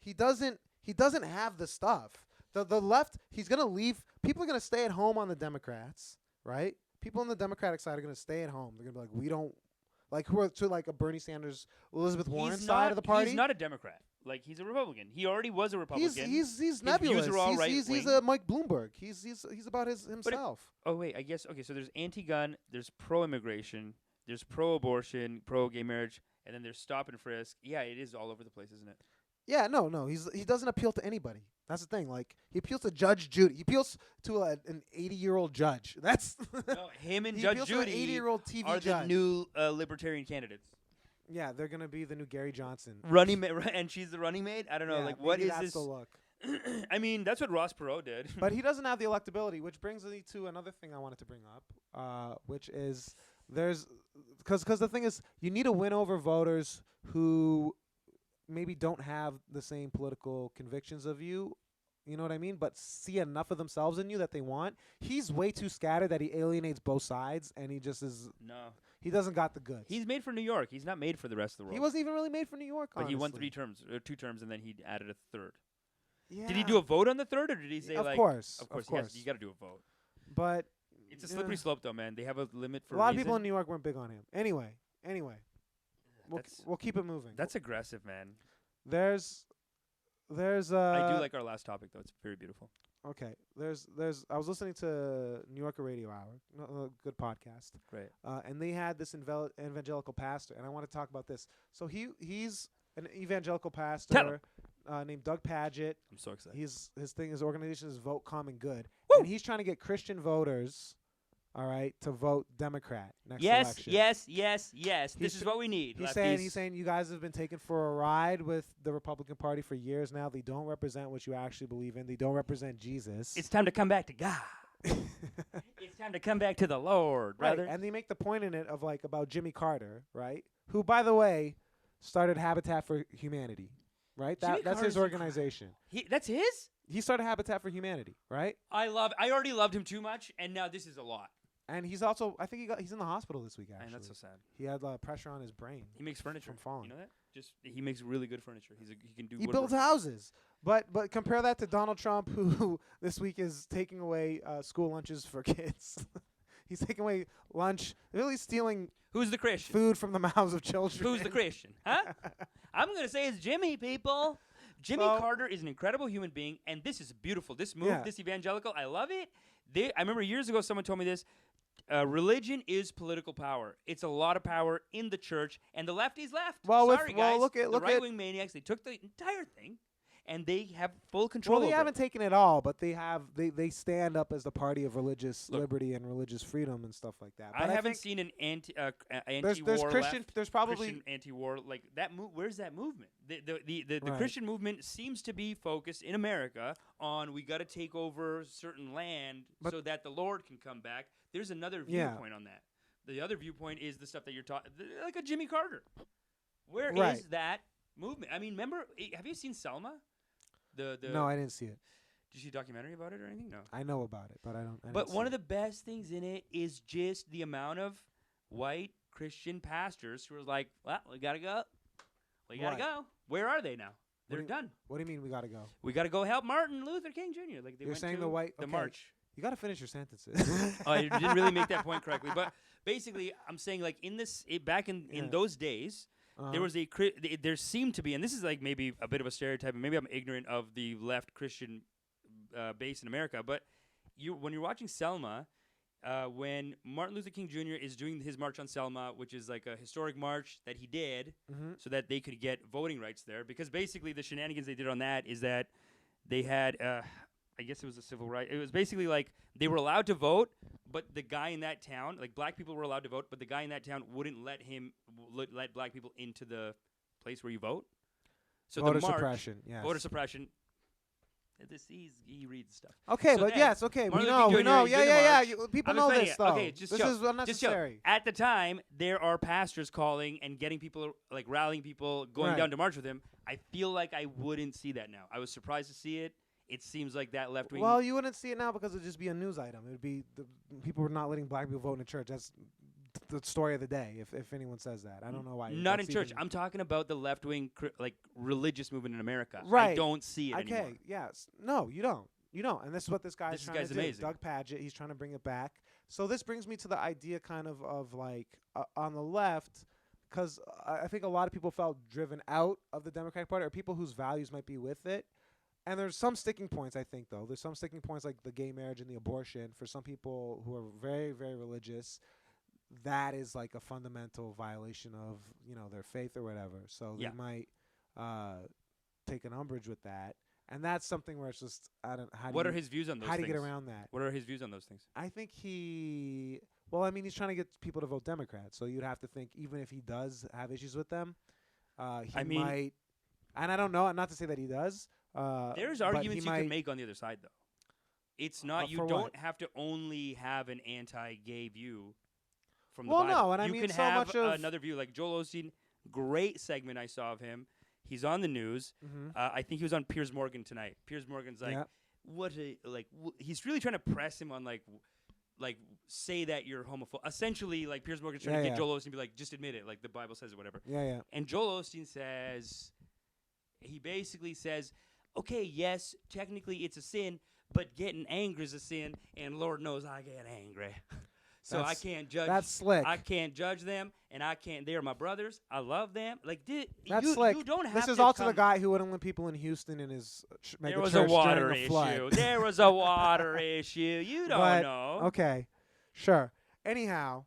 Speaker 2: he doesn't have the stuff. The left, he's going to leave. People are going to stay at home on the Democrats, right? People on the Democratic side are going to stay at home. They're going to be like, we don't who are to like a Bernie Sanders, Elizabeth Warren side of the party.
Speaker 3: He's not a Democrat. He's a Republican. He already was a Republican.
Speaker 2: He's nebulous.
Speaker 3: Views are all
Speaker 2: He's a Mike Bloomberg. He's about himself.
Speaker 3: Oh wait, I guess okay. So there's anti-gun, there's pro-immigration, there's pro-abortion, pro-gay marriage, and then there's stop and frisk. Yeah, it is all over the place, isn't it?
Speaker 2: Yeah, no. He doesn't appeal to anybody. That's the thing. He appeals to Judge Judy. He appeals to an 80-year-old judge. That's
Speaker 3: no, him and
Speaker 2: he
Speaker 3: Judge
Speaker 2: appeals to an
Speaker 3: Judy
Speaker 2: 80-year-old TV
Speaker 3: are
Speaker 2: judge.
Speaker 3: the new libertarian candidates.
Speaker 2: Yeah, they're gonna be the new Gary Johnson.
Speaker 3: Running and she's the running maid. I don't know.
Speaker 2: Yeah,
Speaker 3: what
Speaker 2: maybe
Speaker 3: is
Speaker 2: that's
Speaker 3: this?
Speaker 2: the look.
Speaker 3: I mean, that's what Ross Perot did.
Speaker 2: But he doesn't have the electability, which brings me to another thing I wanted to bring up, which is because the thing is, you need to win over voters who maybe don't have the same political convictions of you. You know what I mean? But see enough of themselves in you that they want. He's way too scattered that he alienates both sides, and he just is.
Speaker 3: No.
Speaker 2: He doesn't got the goods.
Speaker 3: He's made for New York. He's not made for the rest of the world.
Speaker 2: He wasn't even really made for New York,
Speaker 3: But he won
Speaker 2: honestly.
Speaker 3: 3 terms, or 2 terms, and then he added a third.
Speaker 2: Yeah.
Speaker 3: Did he do a vote on the third, or did he say
Speaker 2: Of
Speaker 3: like?
Speaker 2: course.
Speaker 3: Of course.
Speaker 2: Of course.
Speaker 3: Yes, you got to do a vote.
Speaker 2: But
Speaker 3: It's a slippery slope, though, man. They have a limit for
Speaker 2: a lot of people in New York weren't big on him. Anyway, we'll keep it moving.
Speaker 3: That's aggressive, man.
Speaker 2: There's
Speaker 3: I do like our last topic, though. It's very beautiful.
Speaker 2: Okay. There's I was listening to New Yorker Radio Hour, a good podcast.
Speaker 3: Great.
Speaker 2: And they had this evangelical pastor, and I want to talk about this. So he's an evangelical pastor named Doug Padgett.
Speaker 3: I'm so excited.
Speaker 2: His organization is Vote Common Good.
Speaker 3: Woo!
Speaker 2: And he's trying to get Christian voters, all right, to vote Democrat next
Speaker 3: Yes,
Speaker 2: election.
Speaker 3: yes. This is what we need.
Speaker 2: He's
Speaker 3: lefties.
Speaker 2: saying you guys have been taken for a ride with the Republican Party for years now. They don't represent what you actually believe in. They don't represent Jesus.
Speaker 3: It's time to come back to God. It's time to come back to the Lord,
Speaker 2: right.
Speaker 3: brother.
Speaker 2: And they make the point in it of like about Jimmy Carter, right? Who, by the way, started Habitat for Humanity, right?
Speaker 3: Jimmy
Speaker 2: That's his
Speaker 3: Carter's
Speaker 2: organization.
Speaker 3: That's his?
Speaker 2: He started Habitat for Humanity, right?
Speaker 3: I already loved him too much, and now this is a lot.
Speaker 2: And he's also, I think he's in the hospital this week, actually.
Speaker 3: And that's so sad.
Speaker 2: He had pressure on his brain.
Speaker 3: He makes furniture.
Speaker 2: From falling.
Speaker 3: You know that? He makes really good furniture. He can do.
Speaker 2: He
Speaker 3: woodwork.
Speaker 2: builds houses. But compare that to Donald Trump, who this week is taking away school lunches for kids. He's taking away lunch, really stealing
Speaker 3: Who's the Christian?
Speaker 2: food from the mouths of children.
Speaker 3: Who's the Christian? Huh? I'm gonna say it's Jimmy, people. Jimmy
Speaker 2: So-
Speaker 3: Carter is an incredible human being, and this is beautiful. This move, this evangelical, I love it. I remember years ago someone told me this. Religion is political power. It's a lot of power in the church, and the lefties left.
Speaker 2: Well,
Speaker 3: Sorry, guys.
Speaker 2: look
Speaker 3: the
Speaker 2: at
Speaker 3: right-wing maniacs. They took the entire thing, and they have full control.
Speaker 2: Well, they
Speaker 3: over
Speaker 2: haven't
Speaker 3: it.
Speaker 2: taken it all, but they stand up as the party of religious liberty and religious freedom and stuff like that. But
Speaker 3: I haven't
Speaker 2: think
Speaker 3: seen an anti-war
Speaker 2: there's Christian.
Speaker 3: left,
Speaker 2: There's probably
Speaker 3: Christian anti-war like that. Where's that movement? The
Speaker 2: Right.
Speaker 3: Christian movement seems to be focused in America on we got to take over certain land
Speaker 2: But-
Speaker 3: so that the Lord can come back. There's another
Speaker 2: Yeah.
Speaker 3: viewpoint on that. The other viewpoint is the stuff that you're talking, like a Jimmy Carter. Where is
Speaker 2: Right.
Speaker 3: that movement? I mean, remember? Have you seen Selma?
Speaker 2: no, I didn't see it.
Speaker 3: Did you see a documentary about it or anything? No.
Speaker 2: I know about it, but I don't.
Speaker 3: But one of the best things in it is just the amount of white Christian pastors who are like, well, we got to go. We got to
Speaker 2: What?
Speaker 3: go. Where are they now? They're
Speaker 2: do you-
Speaker 3: done.
Speaker 2: What do you mean we gotta go?
Speaker 3: We got to go help Martin Luther King Jr. Like they
Speaker 2: You're
Speaker 3: went
Speaker 2: saying
Speaker 3: to
Speaker 2: the white-
Speaker 3: the
Speaker 2: okay.
Speaker 3: march.
Speaker 2: You gotta finish your sentences.
Speaker 3: Oh, I didn't really make that point correctly. But basically, I'm saying like back in
Speaker 2: Yeah.
Speaker 3: those days,
Speaker 2: Uh-huh.
Speaker 3: there was there seemed to be, and this is like maybe a bit of a stereotype, and maybe I'm ignorant of the left Christian base in America, but when you're watching Selma, when Martin Luther King Jr. is doing his march on Selma, which is like a historic march that he did
Speaker 2: Mhm.
Speaker 3: so that they could get voting rights there, because basically the shenanigans they did on that is that they had, I guess it was a civil right. It was basically like they were allowed to vote, but the guy in that town, like black people were allowed to vote, but the guy in that town wouldn't let let black people into the place where you vote. So
Speaker 2: Voter
Speaker 3: the march,
Speaker 2: suppression. Yes.
Speaker 3: voter suppression. He reads stuff.
Speaker 2: Okay,
Speaker 3: So
Speaker 2: but
Speaker 3: then,
Speaker 2: yes, okay,
Speaker 3: Martin
Speaker 2: we
Speaker 3: Luther
Speaker 2: know,
Speaker 3: King
Speaker 2: we
Speaker 3: Jr.
Speaker 2: know.
Speaker 3: is
Speaker 2: Yeah,
Speaker 3: doing the
Speaker 2: yeah,
Speaker 3: march.
Speaker 2: yeah. People
Speaker 3: I'm
Speaker 2: know
Speaker 3: explaining
Speaker 2: this
Speaker 3: it.
Speaker 2: though.
Speaker 3: Okay, just
Speaker 2: this
Speaker 3: chill.
Speaker 2: is
Speaker 3: Just chill.
Speaker 2: unnecessary.
Speaker 3: At the time, there are pastors calling and getting people, like rallying people, going
Speaker 2: Right.
Speaker 3: down to march with him. I feel like I wouldn't see that now. I was surprised to see it. It seems like that left wing.
Speaker 2: Well, you wouldn't see it now because it'd just be a news item. It would be people were not letting black people vote in the church. That's the story of the day. If anyone says that, I don't know why.
Speaker 3: not in
Speaker 2: that's
Speaker 3: church.
Speaker 2: even-
Speaker 3: I'm talking about the left wing, like religious movement in America. I
Speaker 2: Right.
Speaker 3: don't see it anymore.
Speaker 2: Okay. Yes. No, you don't. You don't. And this is what this guy's
Speaker 3: This
Speaker 2: trying
Speaker 3: guy's
Speaker 2: to do.
Speaker 3: amazing.
Speaker 2: Doug Padgett. He's trying to bring it back. So this brings me to the idea, kind of like on the left, because I think a lot of people felt driven out of the Democratic Party, or people whose values might be with it. And there's some sticking points, I think, though. There's some sticking points like the gay marriage and the abortion. For some people who are very, very religious, that is like a fundamental violation of, their faith or whatever. So
Speaker 3: Yeah.
Speaker 2: they might take an umbrage with that. And that's something where it's just, I don't.
Speaker 3: What are his views on those
Speaker 2: how
Speaker 3: things?
Speaker 2: do you get around that?
Speaker 3: What are his views on those things?
Speaker 2: I think he's trying to get people to vote Democrat. So you'd have to think, even if he does have issues with them, he
Speaker 3: I mean-
Speaker 2: might. And I don't know, not to say that he does,
Speaker 3: There's
Speaker 2: but
Speaker 3: arguments
Speaker 2: he
Speaker 3: you can
Speaker 2: might-
Speaker 3: make on the other side, though. It's not you
Speaker 2: for
Speaker 3: don't
Speaker 2: what?
Speaker 3: have to only have an anti-gay view from
Speaker 2: Well,
Speaker 3: the Bible.
Speaker 2: no, and I
Speaker 3: you
Speaker 2: mean
Speaker 3: can
Speaker 2: so
Speaker 3: have
Speaker 2: much of-
Speaker 3: another view, like Joel Osteen. Great segment I saw of him. He's on the news.
Speaker 2: Mhm.
Speaker 3: I think he was on Piers Morgan tonight. Piers Morgan's like,
Speaker 2: Yeah.
Speaker 3: he's really trying to press him on like say that you're homophobic. Essentially, like Piers Morgan's trying to
Speaker 2: Yeah,
Speaker 3: get
Speaker 2: yeah.
Speaker 3: Joel Osteen to be like, just admit it, like the Bible says or whatever.
Speaker 2: Yeah.
Speaker 3: And Joel Osteen says, he basically says, okay, yes, technically it's a sin, but getting angry is a sin, and Lord knows I get angry. So I can't judge.
Speaker 2: That's slick.
Speaker 3: I can't judge them, and I can't. They are my brothers. I love them. Like,
Speaker 2: That's
Speaker 3: you,
Speaker 2: slick.
Speaker 3: you don't have
Speaker 2: This
Speaker 3: to
Speaker 2: is also the
Speaker 3: come-
Speaker 2: guy who wouldn't let people in Houston in his mega
Speaker 3: There was
Speaker 2: church
Speaker 3: a water
Speaker 2: during the flood.
Speaker 3: issue. There was a water issue. You don't
Speaker 2: But,
Speaker 3: know.
Speaker 2: Okay, sure. Anyhow,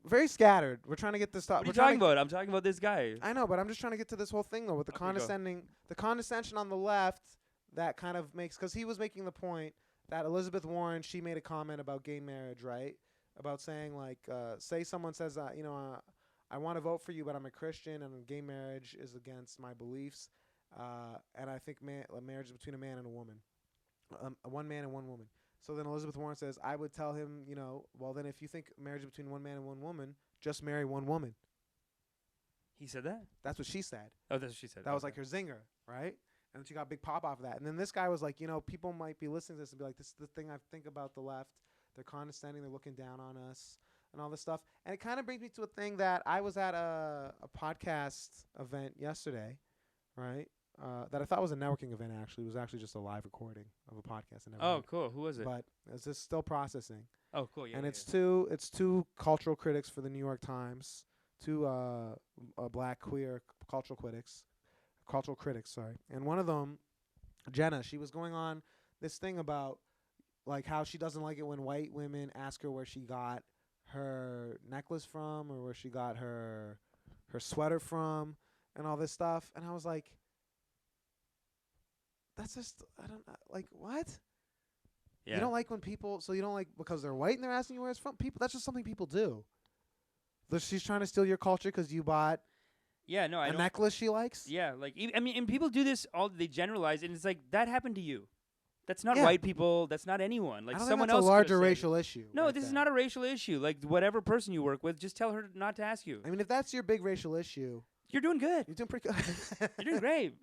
Speaker 2: very scattered. We're trying to get this stuff.
Speaker 3: What are you talking about? I'm talking about this guy.
Speaker 2: I know, but I'm just trying to get to this whole thing though with the
Speaker 3: Okay, go.
Speaker 2: the condescension on the left that kind of makes, because he was making the point that Elizabeth Warren, she made a comment about gay marriage, right? About saying like, say someone says, I want to vote for you, but I'm a Christian and gay marriage is against my beliefs, and I think marriage is between a man and a woman, one man and one woman. So then Elizabeth Warren says, I would tell him, well then if you think marriage is between one man and one woman, just marry one woman.
Speaker 3: He said that?
Speaker 2: That's what she said.
Speaker 3: Oh, that's what she said.
Speaker 2: That was
Speaker 3: Okay.
Speaker 2: like her zinger, right? And then she got a big pop off of that. And then this guy was like, people might be listening to this and be like, this is the thing I think about the left. They're condescending. They're looking down on us and all this stuff. And it kind of brings me to a thing that I was at a podcast event yesterday, right? That I thought was a networking event, actually. It was actually just a live recording of a podcast. I never
Speaker 3: Oh,
Speaker 2: heard.
Speaker 3: cool. Who was it?
Speaker 2: But it's just still processing.
Speaker 3: Oh, cool. Yeah.
Speaker 2: And
Speaker 3: yeah,
Speaker 2: it's
Speaker 3: yeah.
Speaker 2: two cultural critics for the New York Times, two black queer cultural critics, sorry. And one of them, Jenna, she was going on this thing about like how she doesn't like it when white women ask her where she got her necklace from or where she got her sweater from and all this stuff. And I was like, that's just, I don't like, what?
Speaker 3: Yeah.
Speaker 2: You don't like when people, so you don't like because they're white and they're asking you where it's from? People, that's just something people do. She's trying to steal your culture because you bought
Speaker 3: Yeah, no, I
Speaker 2: a
Speaker 3: don't.
Speaker 2: necklace she likes?
Speaker 3: Yeah, like I mean, and people do this all. They generalize, and it's like that happened to you. That's not
Speaker 2: Yeah.
Speaker 3: white people. That's not anyone. Like
Speaker 2: I don't
Speaker 3: someone
Speaker 2: think
Speaker 3: else.
Speaker 2: that's a
Speaker 3: could have
Speaker 2: larger
Speaker 3: said it.
Speaker 2: racial issue.
Speaker 3: No,
Speaker 2: right
Speaker 3: this is
Speaker 2: there.
Speaker 3: not a racial issue. Like whatever person you work with, just tell her not to ask you.
Speaker 2: I mean, if that's your big racial issue,
Speaker 3: You're doing good.
Speaker 2: you're doing pretty good.
Speaker 3: You're doing great.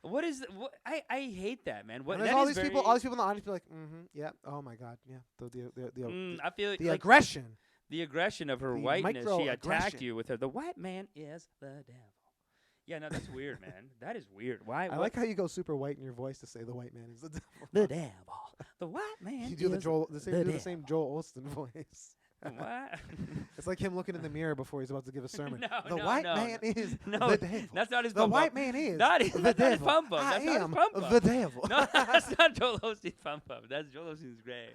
Speaker 3: What is? What, I hate that, man. What?
Speaker 2: And there's
Speaker 3: that
Speaker 2: all
Speaker 3: is
Speaker 2: these people. All these people in the audience be like, yeah. Oh my God, yeah.
Speaker 3: I feel
Speaker 2: The
Speaker 3: like
Speaker 2: aggression.
Speaker 3: the aggression of her
Speaker 2: The
Speaker 3: whiteness. She attacked
Speaker 2: microaggression.
Speaker 3: you with her. The white man is the devil. Yeah, no, that's weird, man. That is weird. Why?
Speaker 2: I like how you go super white in your voice to say the white man is the devil.
Speaker 3: the devil. The white man.
Speaker 2: You do
Speaker 3: is
Speaker 2: the same Joel Osteen voice.
Speaker 3: What?
Speaker 2: It's like him looking in the mirror before he's about to give a sermon.
Speaker 3: No,
Speaker 2: the
Speaker 3: no,
Speaker 2: white
Speaker 3: no,
Speaker 2: man
Speaker 3: no.
Speaker 2: is
Speaker 3: No,
Speaker 2: the devil.
Speaker 3: That's not his
Speaker 2: The
Speaker 3: pump
Speaker 2: white
Speaker 3: up.
Speaker 2: man is
Speaker 3: That is
Speaker 2: the
Speaker 3: that's not his
Speaker 2: devil.
Speaker 3: pump up.
Speaker 2: I
Speaker 3: That's not his
Speaker 2: am
Speaker 3: pump up.
Speaker 2: the devil.
Speaker 3: No, that's not Joel Osteen's pump up. That's Joel Osteen's great.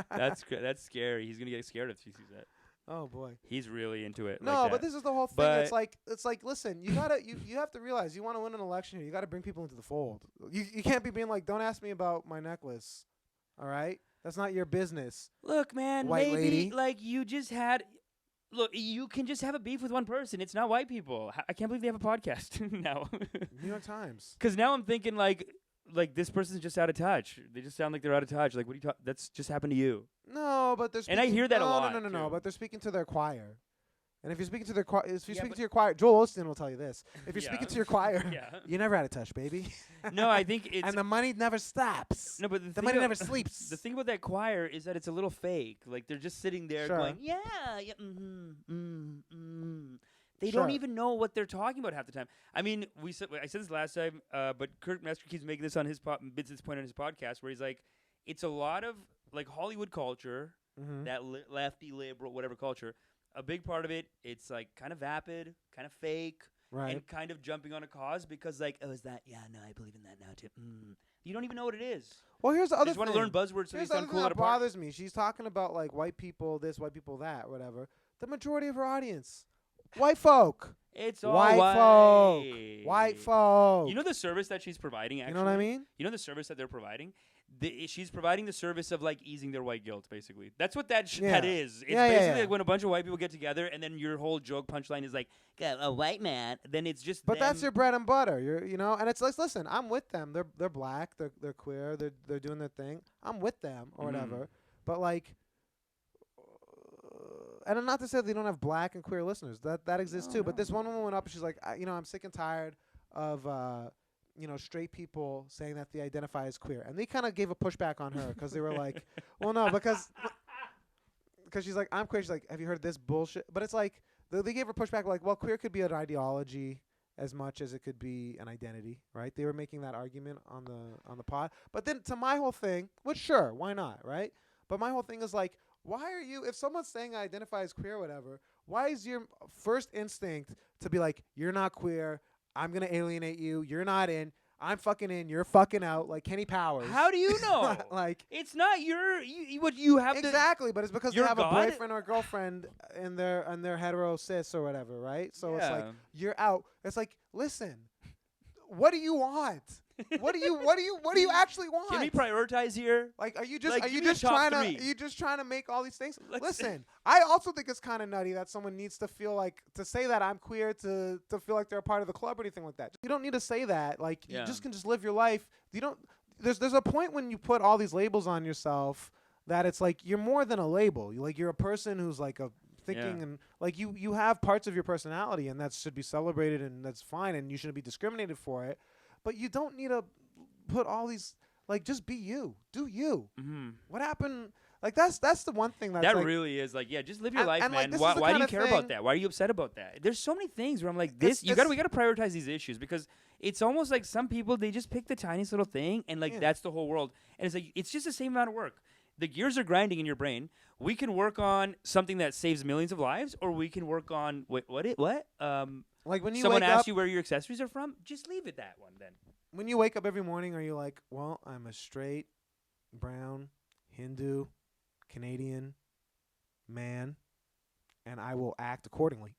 Speaker 3: That's scary. He's gonna get scared if he sees that.
Speaker 2: Oh boy.
Speaker 3: He's really into it.
Speaker 2: No,
Speaker 3: like
Speaker 2: but
Speaker 3: that.
Speaker 2: this is the whole thing.
Speaker 3: But-
Speaker 2: It's like listen, you gotta you have to realize you want to win an election here. You got to bring people into the fold. You can't be being like, don't ask me about my necklace. All right, that's not your business.
Speaker 3: Look, man.
Speaker 2: White
Speaker 3: maybe
Speaker 2: lady.
Speaker 3: like you just had. Look, you can just have a beef with one person. It's not white people. I can't believe they have a podcast now.
Speaker 2: New York Times.
Speaker 3: Because now I'm thinking like this person's just out of touch. They just sound like they're out of touch. Like, what are you talking? That's just happened to you.
Speaker 2: No, but they're
Speaker 3: And I
Speaker 2: speaking-
Speaker 3: hear that a
Speaker 2: no,
Speaker 3: lot,
Speaker 2: No, no, no,
Speaker 3: too.
Speaker 2: but they're speaking to their choir. And if you're speaking to their choir, if you're
Speaker 3: Yeah,
Speaker 2: speaking
Speaker 3: but-
Speaker 2: to your choir, Joel Osteen will tell you this. If you're
Speaker 3: Yeah.
Speaker 2: speaking to your choir,
Speaker 3: Yeah.
Speaker 2: you're never out of touch, baby.
Speaker 3: No, I think it's
Speaker 2: and the money never stops.
Speaker 3: no, but the
Speaker 2: the
Speaker 3: thing
Speaker 2: money
Speaker 3: about-
Speaker 2: never sleeps.
Speaker 3: The thing about that choir is that it's a little fake. Like they're just sitting there
Speaker 2: Sure.
Speaker 3: going, yeah, They
Speaker 2: Sure.
Speaker 3: don't even know what they're talking about half the time. I mean, I said this last time, but Kurt Metzger keeps making this on his bits this point on his podcast, where he's like, it's a lot of like Hollywood culture,
Speaker 2: Mm-hmm.
Speaker 3: that lefty liberal whatever culture. A big part of it, it's like kind of vapid, kind of fake,
Speaker 2: Right.
Speaker 3: and kind of jumping on a cause because like, oh, is that? Yeah, no, I believe in that now too. You don't even know what it is.
Speaker 2: Well, here's the
Speaker 3: You
Speaker 2: other
Speaker 3: just want
Speaker 2: thing.
Speaker 3: to learn buzzwords so you
Speaker 2: Here's the
Speaker 3: sound
Speaker 2: other
Speaker 3: cool
Speaker 2: thing
Speaker 3: at
Speaker 2: that
Speaker 3: a party.
Speaker 2: bothers me. She's talking about like white people this, white people that, whatever. The majority of her audience, white folk,
Speaker 3: It's all
Speaker 2: white folk,
Speaker 3: white.
Speaker 2: white folk.
Speaker 3: You know the service that she's providing. Actually,
Speaker 2: You know what I mean?
Speaker 3: You know the service that they're providing. she's providing the service of like easing their white guilt, basically. That's what that
Speaker 2: Yeah.
Speaker 3: that is. It's
Speaker 2: Yeah, yeah,
Speaker 3: basically
Speaker 2: yeah.
Speaker 3: like when a bunch of white people get together, and then your whole joke punchline is like, "Yeah, a white man." Then it's just.
Speaker 2: But that's
Speaker 3: them-
Speaker 2: your bread and butter. And it's like, listen, I'm with them. They're black. They're queer. They're doing their thing. I'm with them or whatever. But like, and I'm not to say that they don't have black and queer listeners. That exists too. But this one woman went up and she's like, I'm sick and tired of straight people saying that they identify as queer, and they kind of gave a pushback on her because they were like, well, no, because she's like, I'm queer. She's like, have you heard this bullshit? But it's like they gave her pushback like, well, queer could be an ideology as much as it could be an identity, right? They were making that argument on the pod. But then to my whole thing, which sure, why not, right? But my whole thing is like, why are you, if someone's saying I identify as queer or whatever, why is your first instinct to be like, you're not queer, I'm going to alienate you, you're not in, I'm fucking in, you're fucking out, like Kenny Powers.
Speaker 3: How do you know?
Speaker 2: Like,
Speaker 3: it's not what you have.
Speaker 2: Exactly, but it's because they
Speaker 3: Your
Speaker 2: have
Speaker 3: God?
Speaker 2: a boyfriend or a girlfriend and they're hetero cis or whatever, right? So it's like,
Speaker 3: Yeah.
Speaker 2: you're out. It's like, listen, what do you want? What do you actually want?
Speaker 3: Can we prioritize here?
Speaker 2: Like, are you just
Speaker 3: Like,
Speaker 2: are you
Speaker 3: give me a
Speaker 2: just
Speaker 3: top
Speaker 2: trying to
Speaker 3: three.
Speaker 2: are you just trying to make all these things?
Speaker 3: Let's
Speaker 2: Listen, I also think it's kind of nutty that someone needs to feel like to say that I'm queer to feel like they're a part of the club or anything like that. You don't need to say that. Like,
Speaker 3: Yeah.
Speaker 2: you just can just live your life. You don't. There's a point when you put all these labels on yourself that it's like you're more than a label. You're a person who's like a thinking
Speaker 3: Yeah.
Speaker 2: and like you have parts of your personality and that should be celebrated and that's fine and you shouldn't be discriminated for it. But you don't need to put all these, like, just be you. Do you.
Speaker 3: Mm-hmm.
Speaker 2: What happened? Like, that's the one thing that's
Speaker 3: That
Speaker 2: like,
Speaker 3: really is like, yeah, just live your
Speaker 2: And-
Speaker 3: life,
Speaker 2: and, like,
Speaker 3: man.
Speaker 2: this is
Speaker 3: Why,
Speaker 2: the
Speaker 3: why do you
Speaker 2: kinda
Speaker 3: care about
Speaker 2: thing-
Speaker 3: that? Why are you upset about that? There's so many things where I'm like,
Speaker 2: It's-
Speaker 3: we gotta prioritize these issues because it's almost like some people they just pick the tiniest little thing and like
Speaker 2: Yeah.
Speaker 3: that's the whole world. And it's like it's just the same amount of work. The gears are grinding in your brain. We can work on something that saves millions of lives, or we can work on what?
Speaker 2: like when you
Speaker 3: Someone
Speaker 2: wake
Speaker 3: asks
Speaker 2: up,
Speaker 3: you where your accessories are from. Just leave it that one then.
Speaker 2: when you wake up every morning, are you like, well, I'm a straight, brown, Hindu, Canadian man, and I will act accordingly.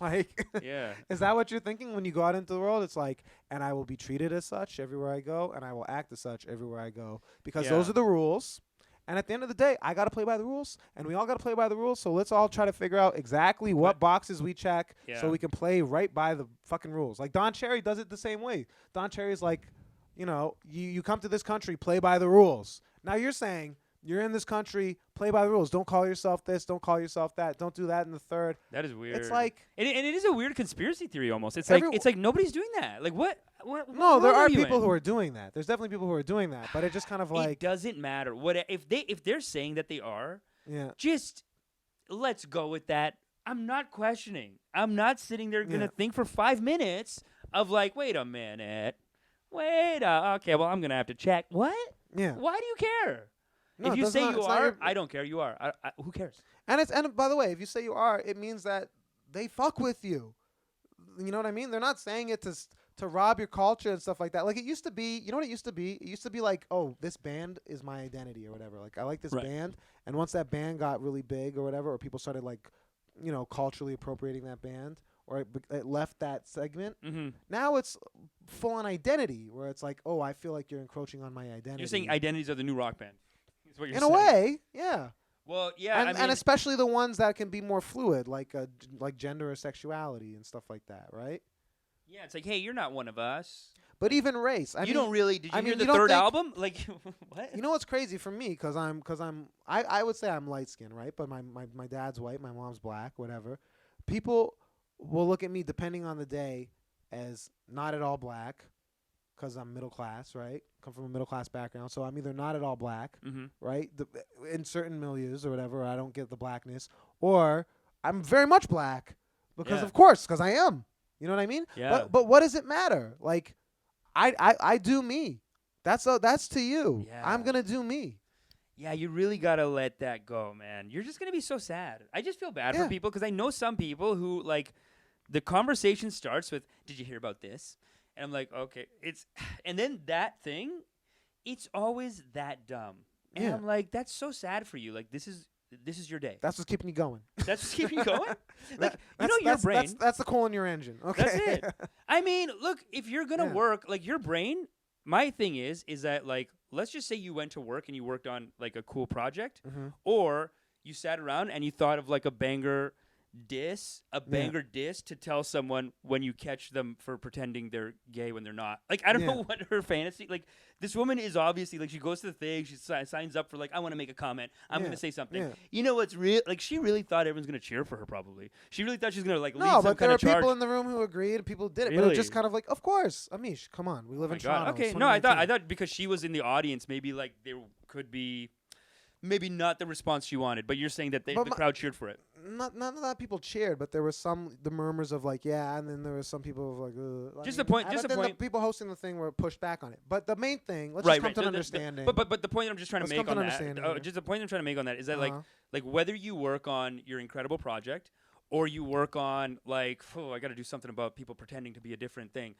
Speaker 2: Like,
Speaker 3: Yeah.
Speaker 2: is that what you're thinking when you go out into the world? It's like, and I will be treated as such everywhere I go, and I will act as such everywhere I go because those
Speaker 3: Yeah.
Speaker 2: are the rules. And at the end of the day, I got to play by the rules, and we all got to play by the rules. So let's all try to figure out exactly what boxes we check
Speaker 3: Yeah.
Speaker 2: so we can play right by the fucking rules. Like Don Cherry does it the same way. Don Cherry's like, you come to this country, play by the rules. Now you're saying you're in this country, play by the rules. Don't call yourself this. Don't call yourself that. Don't do that in the third.
Speaker 3: That is weird.
Speaker 2: It's like,
Speaker 3: and it is a weird conspiracy theory almost. It's
Speaker 2: Every-
Speaker 3: like nobody's doing that. Like what
Speaker 2: no, there
Speaker 3: world
Speaker 2: are
Speaker 3: you
Speaker 2: people
Speaker 3: in?
Speaker 2: who are doing that. There's definitely people who are doing that, but it just kind of like,
Speaker 3: it doesn't matter. What if they're saying that they are?
Speaker 2: yeah.
Speaker 3: Just let's go with that. I'm not questioning. I'm not sitting there gonna
Speaker 2: Yeah.
Speaker 3: think for 5 minutes of like, wait a minute, okay, well I'm gonna have to check. What?
Speaker 2: Yeah.
Speaker 3: Why do you care?
Speaker 2: No,
Speaker 3: if
Speaker 2: it
Speaker 3: you
Speaker 2: does
Speaker 3: say
Speaker 2: not-
Speaker 3: you
Speaker 2: it's not
Speaker 3: are,
Speaker 2: your-
Speaker 3: I don't care. You are. Who cares?
Speaker 2: And by the way, if you say you are, it means that they fuck with you. You know what I mean? They're not saying it to rob your culture and stuff like that. Like it used to be, you know what it used to be? It used to be like, oh, this band is my identity or whatever. Like I like this
Speaker 3: Right.
Speaker 2: band, and once that band got really big or whatever, or people started like, culturally appropriating that band, or it left that segment.
Speaker 3: Mm-hmm.
Speaker 2: Now it's full on identity, where it's like, oh, I feel like you're encroaching on my identity.
Speaker 3: You're saying identities are the new rock band. Is what you're
Speaker 2: in a
Speaker 3: saying.
Speaker 2: way, yeah.
Speaker 3: Well, yeah.
Speaker 2: And, and especially the ones that can be more fluid, like gender or sexuality and stuff like that, right?
Speaker 3: yeah, it's like, hey, you're not one of us.
Speaker 2: But even race. I
Speaker 3: you
Speaker 2: mean,
Speaker 3: don't really. Did you
Speaker 2: I
Speaker 3: hear
Speaker 2: mean,
Speaker 3: the
Speaker 2: you don't
Speaker 3: third
Speaker 2: think-
Speaker 3: album? Like, what?
Speaker 2: You know what's crazy for me? Because I would say I'm light skinned, right? But my dad's white, my mom's black, whatever. People will look at me depending on the day as not at all black, because I'm middle class, right? Come from a middle class background, so I'm either not at all black,
Speaker 3: Mm-hmm.
Speaker 2: right? In certain milieus or whatever, I don't get the blackness, or I'm very much black because,
Speaker 3: Yeah.
Speaker 2: of course, because I am. You know what I mean?
Speaker 3: Yeah.
Speaker 2: But what does it matter? Like, I do me. That's to you.
Speaker 3: Yeah.
Speaker 2: I'm gonna do me.
Speaker 3: Yeah, you really gotta let that go, man. You're just gonna be so sad. I just feel bad
Speaker 2: Yeah.
Speaker 3: for people because I know some people who like the conversation starts with, "Did you hear about this?" And I'm like, "Okay, it's," and then that thing, it's always that dumb. And
Speaker 2: Yeah.
Speaker 3: I'm like, "That's so sad for you. Like this is your day.
Speaker 2: That's what's keeping you going.
Speaker 3: That's what's keeping you going." Like
Speaker 2: That-
Speaker 3: you know, your brain.
Speaker 2: That's the coal in your engine. Okay.
Speaker 3: That's it. I mean, look, if you're gonna
Speaker 2: Yeah.
Speaker 3: work, like your brain, my thing is that like, let's just say you went to work and you worked on like a cool project,
Speaker 2: Mm-hmm.
Speaker 3: or you sat around and you thought of like a banger diss to tell someone when you catch them for pretending they're gay when they're not. Like, I don't know what her fantasy. Like, this woman is obviously like, she goes to the thing, she signs up for like, I want to make a comment, I'm going to say something.
Speaker 2: Yeah.
Speaker 3: You know what's real? Like, she really thought everyone's going to cheer for her. Probably she really thought she was going to like lead
Speaker 2: No,
Speaker 3: some
Speaker 2: but there
Speaker 3: kind
Speaker 2: were
Speaker 3: of charge.
Speaker 2: people in the room who agreed, and people did it. But it
Speaker 3: Really?
Speaker 2: was just kind of like, of course, Amish, come on, we live
Speaker 3: Oh
Speaker 2: in
Speaker 3: my God.
Speaker 2: Toronto.
Speaker 3: Okay,
Speaker 2: it's
Speaker 3: no, I
Speaker 2: 2019.
Speaker 3: thought because she was in the audience, maybe like there could be. Maybe not the response she wanted, but you're saying that the crowd cheered for it.
Speaker 2: Not that people cheered, but there was the murmurs of like, yeah, and then there was some people who were like,
Speaker 3: Just the point-
Speaker 2: but
Speaker 3: just the
Speaker 2: then
Speaker 3: point-
Speaker 2: the people hosting the thing were pushed back on it. But the main thing, let's
Speaker 3: Right,
Speaker 2: just come
Speaker 3: right.
Speaker 2: to an
Speaker 3: The-
Speaker 2: understanding.
Speaker 3: But the point I'm just trying to
Speaker 2: Let's
Speaker 3: make
Speaker 2: come to
Speaker 3: on
Speaker 2: an
Speaker 3: that,
Speaker 2: understanding here.
Speaker 3: just the point I'm trying to make on that is that
Speaker 2: Uh-huh.
Speaker 3: like whether you work on your incredible project or you work on like, I got to do something about people pretending to be a different thing,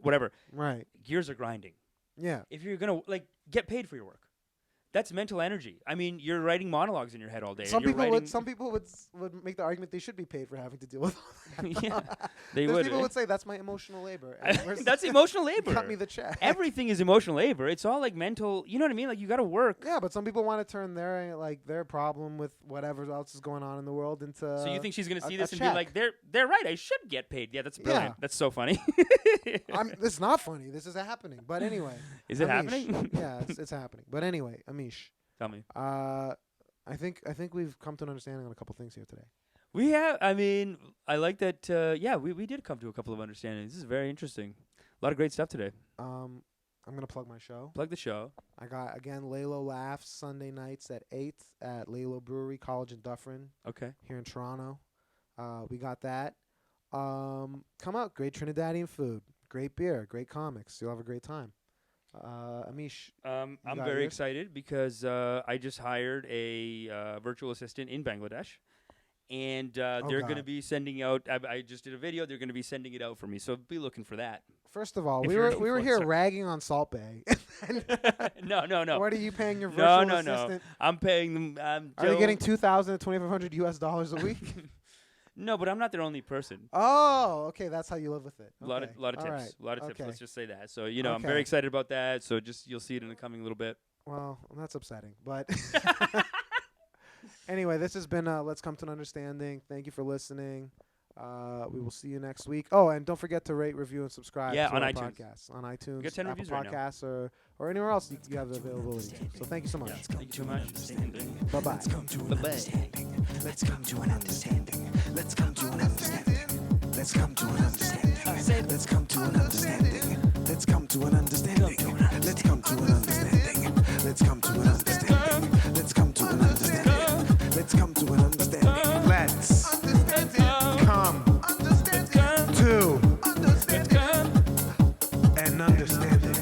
Speaker 3: whatever.
Speaker 2: Right.
Speaker 3: Gears are grinding.
Speaker 2: Yeah.
Speaker 3: If you're gonna like get paid for your work, that's mental energy. I mean, you're writing monologues in your head all day.
Speaker 2: Some
Speaker 3: you're
Speaker 2: people
Speaker 3: writing,
Speaker 2: would make the argument they should be paid for having to deal with all that.
Speaker 3: Yeah, they
Speaker 2: There's
Speaker 3: would.
Speaker 2: people would say that's my emotional labor. And where's-
Speaker 3: That's emotional labor.
Speaker 2: Cut me the check.
Speaker 3: Everything is emotional labor. It's all like mental. You know what I mean? Like you got to work.
Speaker 2: Yeah, but some people want to turn their problem with whatever else is going on in the world into.
Speaker 3: So you think she's gonna see
Speaker 2: a
Speaker 3: this and
Speaker 2: check.
Speaker 3: be like, they're right. I should get paid. Yeah, that's brilliant.
Speaker 2: Yeah.
Speaker 3: That's so funny.
Speaker 2: This is not funny. This is happening. But anyway.
Speaker 3: Is it
Speaker 2: Amish.
Speaker 3: happening?
Speaker 2: Yeah, it's happening. But anyway, Amish.
Speaker 3: Tell me.
Speaker 2: I think we've come to an understanding on a couple things here today.
Speaker 3: We have. I mean, I like that. Yeah, we did come to a couple of understandings. This is very interesting. A lot of great stuff today.
Speaker 2: I'm gonna plug my show.
Speaker 3: Plug the show.
Speaker 2: I got again Lalo Laughs Sunday nights at 8 at Lalo Brewery, College and Dufferin
Speaker 3: Okay.
Speaker 2: here in Toronto. We got that. Come out, great Trinidadian food, great beer, great comics. You'll have a great time. Amish,
Speaker 3: I'm
Speaker 2: got
Speaker 3: very
Speaker 2: yours?
Speaker 3: excited because I just hired a virtual assistant in Bangladesh, and they're going to
Speaker 2: God.
Speaker 3: be sending out. I just did a video. They're going to be sending it out for me, so be looking for that.
Speaker 2: first of all,
Speaker 3: If
Speaker 2: we
Speaker 3: you're
Speaker 2: were
Speaker 3: an
Speaker 2: here
Speaker 3: influencer.
Speaker 2: ragging on Salt Bae.
Speaker 3: No.
Speaker 2: What are you paying your
Speaker 3: No,
Speaker 2: virtual
Speaker 3: no.
Speaker 2: assistant?
Speaker 3: I'm paying them.
Speaker 2: Are they getting $2,000 to $2,500 US a week?
Speaker 3: No, but I'm not their only person.
Speaker 2: Oh, okay. That's how you live with it.
Speaker 3: A lot
Speaker 2: Okay.
Speaker 3: of tips.
Speaker 2: All right.
Speaker 3: A lot of tips.
Speaker 2: Okay.
Speaker 3: Let's just say that. So I'm very
Speaker 2: Okay.
Speaker 3: excited about that. So you'll see it in the coming little bit.
Speaker 2: Well, that's upsetting. But anyway, this has been Let's Come to an Understanding. Thank you for listening. We will see you next week. Oh, and don't forget to rate, review, and subscribe
Speaker 3: Yeah,
Speaker 2: to
Speaker 3: on
Speaker 2: our
Speaker 3: iTunes.
Speaker 2: podcast. On iTunes,
Speaker 3: We got 10
Speaker 2: Apple
Speaker 3: reviews right now.
Speaker 2: Podcasts, or anywhere else you have the availability. So thank you so much.
Speaker 3: Thank you so much.
Speaker 2: Bye-bye.
Speaker 1: Let's come to an
Speaker 3: Bye-bye.
Speaker 1: understanding. Let's come to an understanding. Let's come to an understanding. Let's come to an understanding. I said, let's come to an understanding. Let's come to an understanding. Let's come to an understanding. Let's come to an understanding. Let's come to an understanding. Let's come to an understanding. Let's come to an understanding.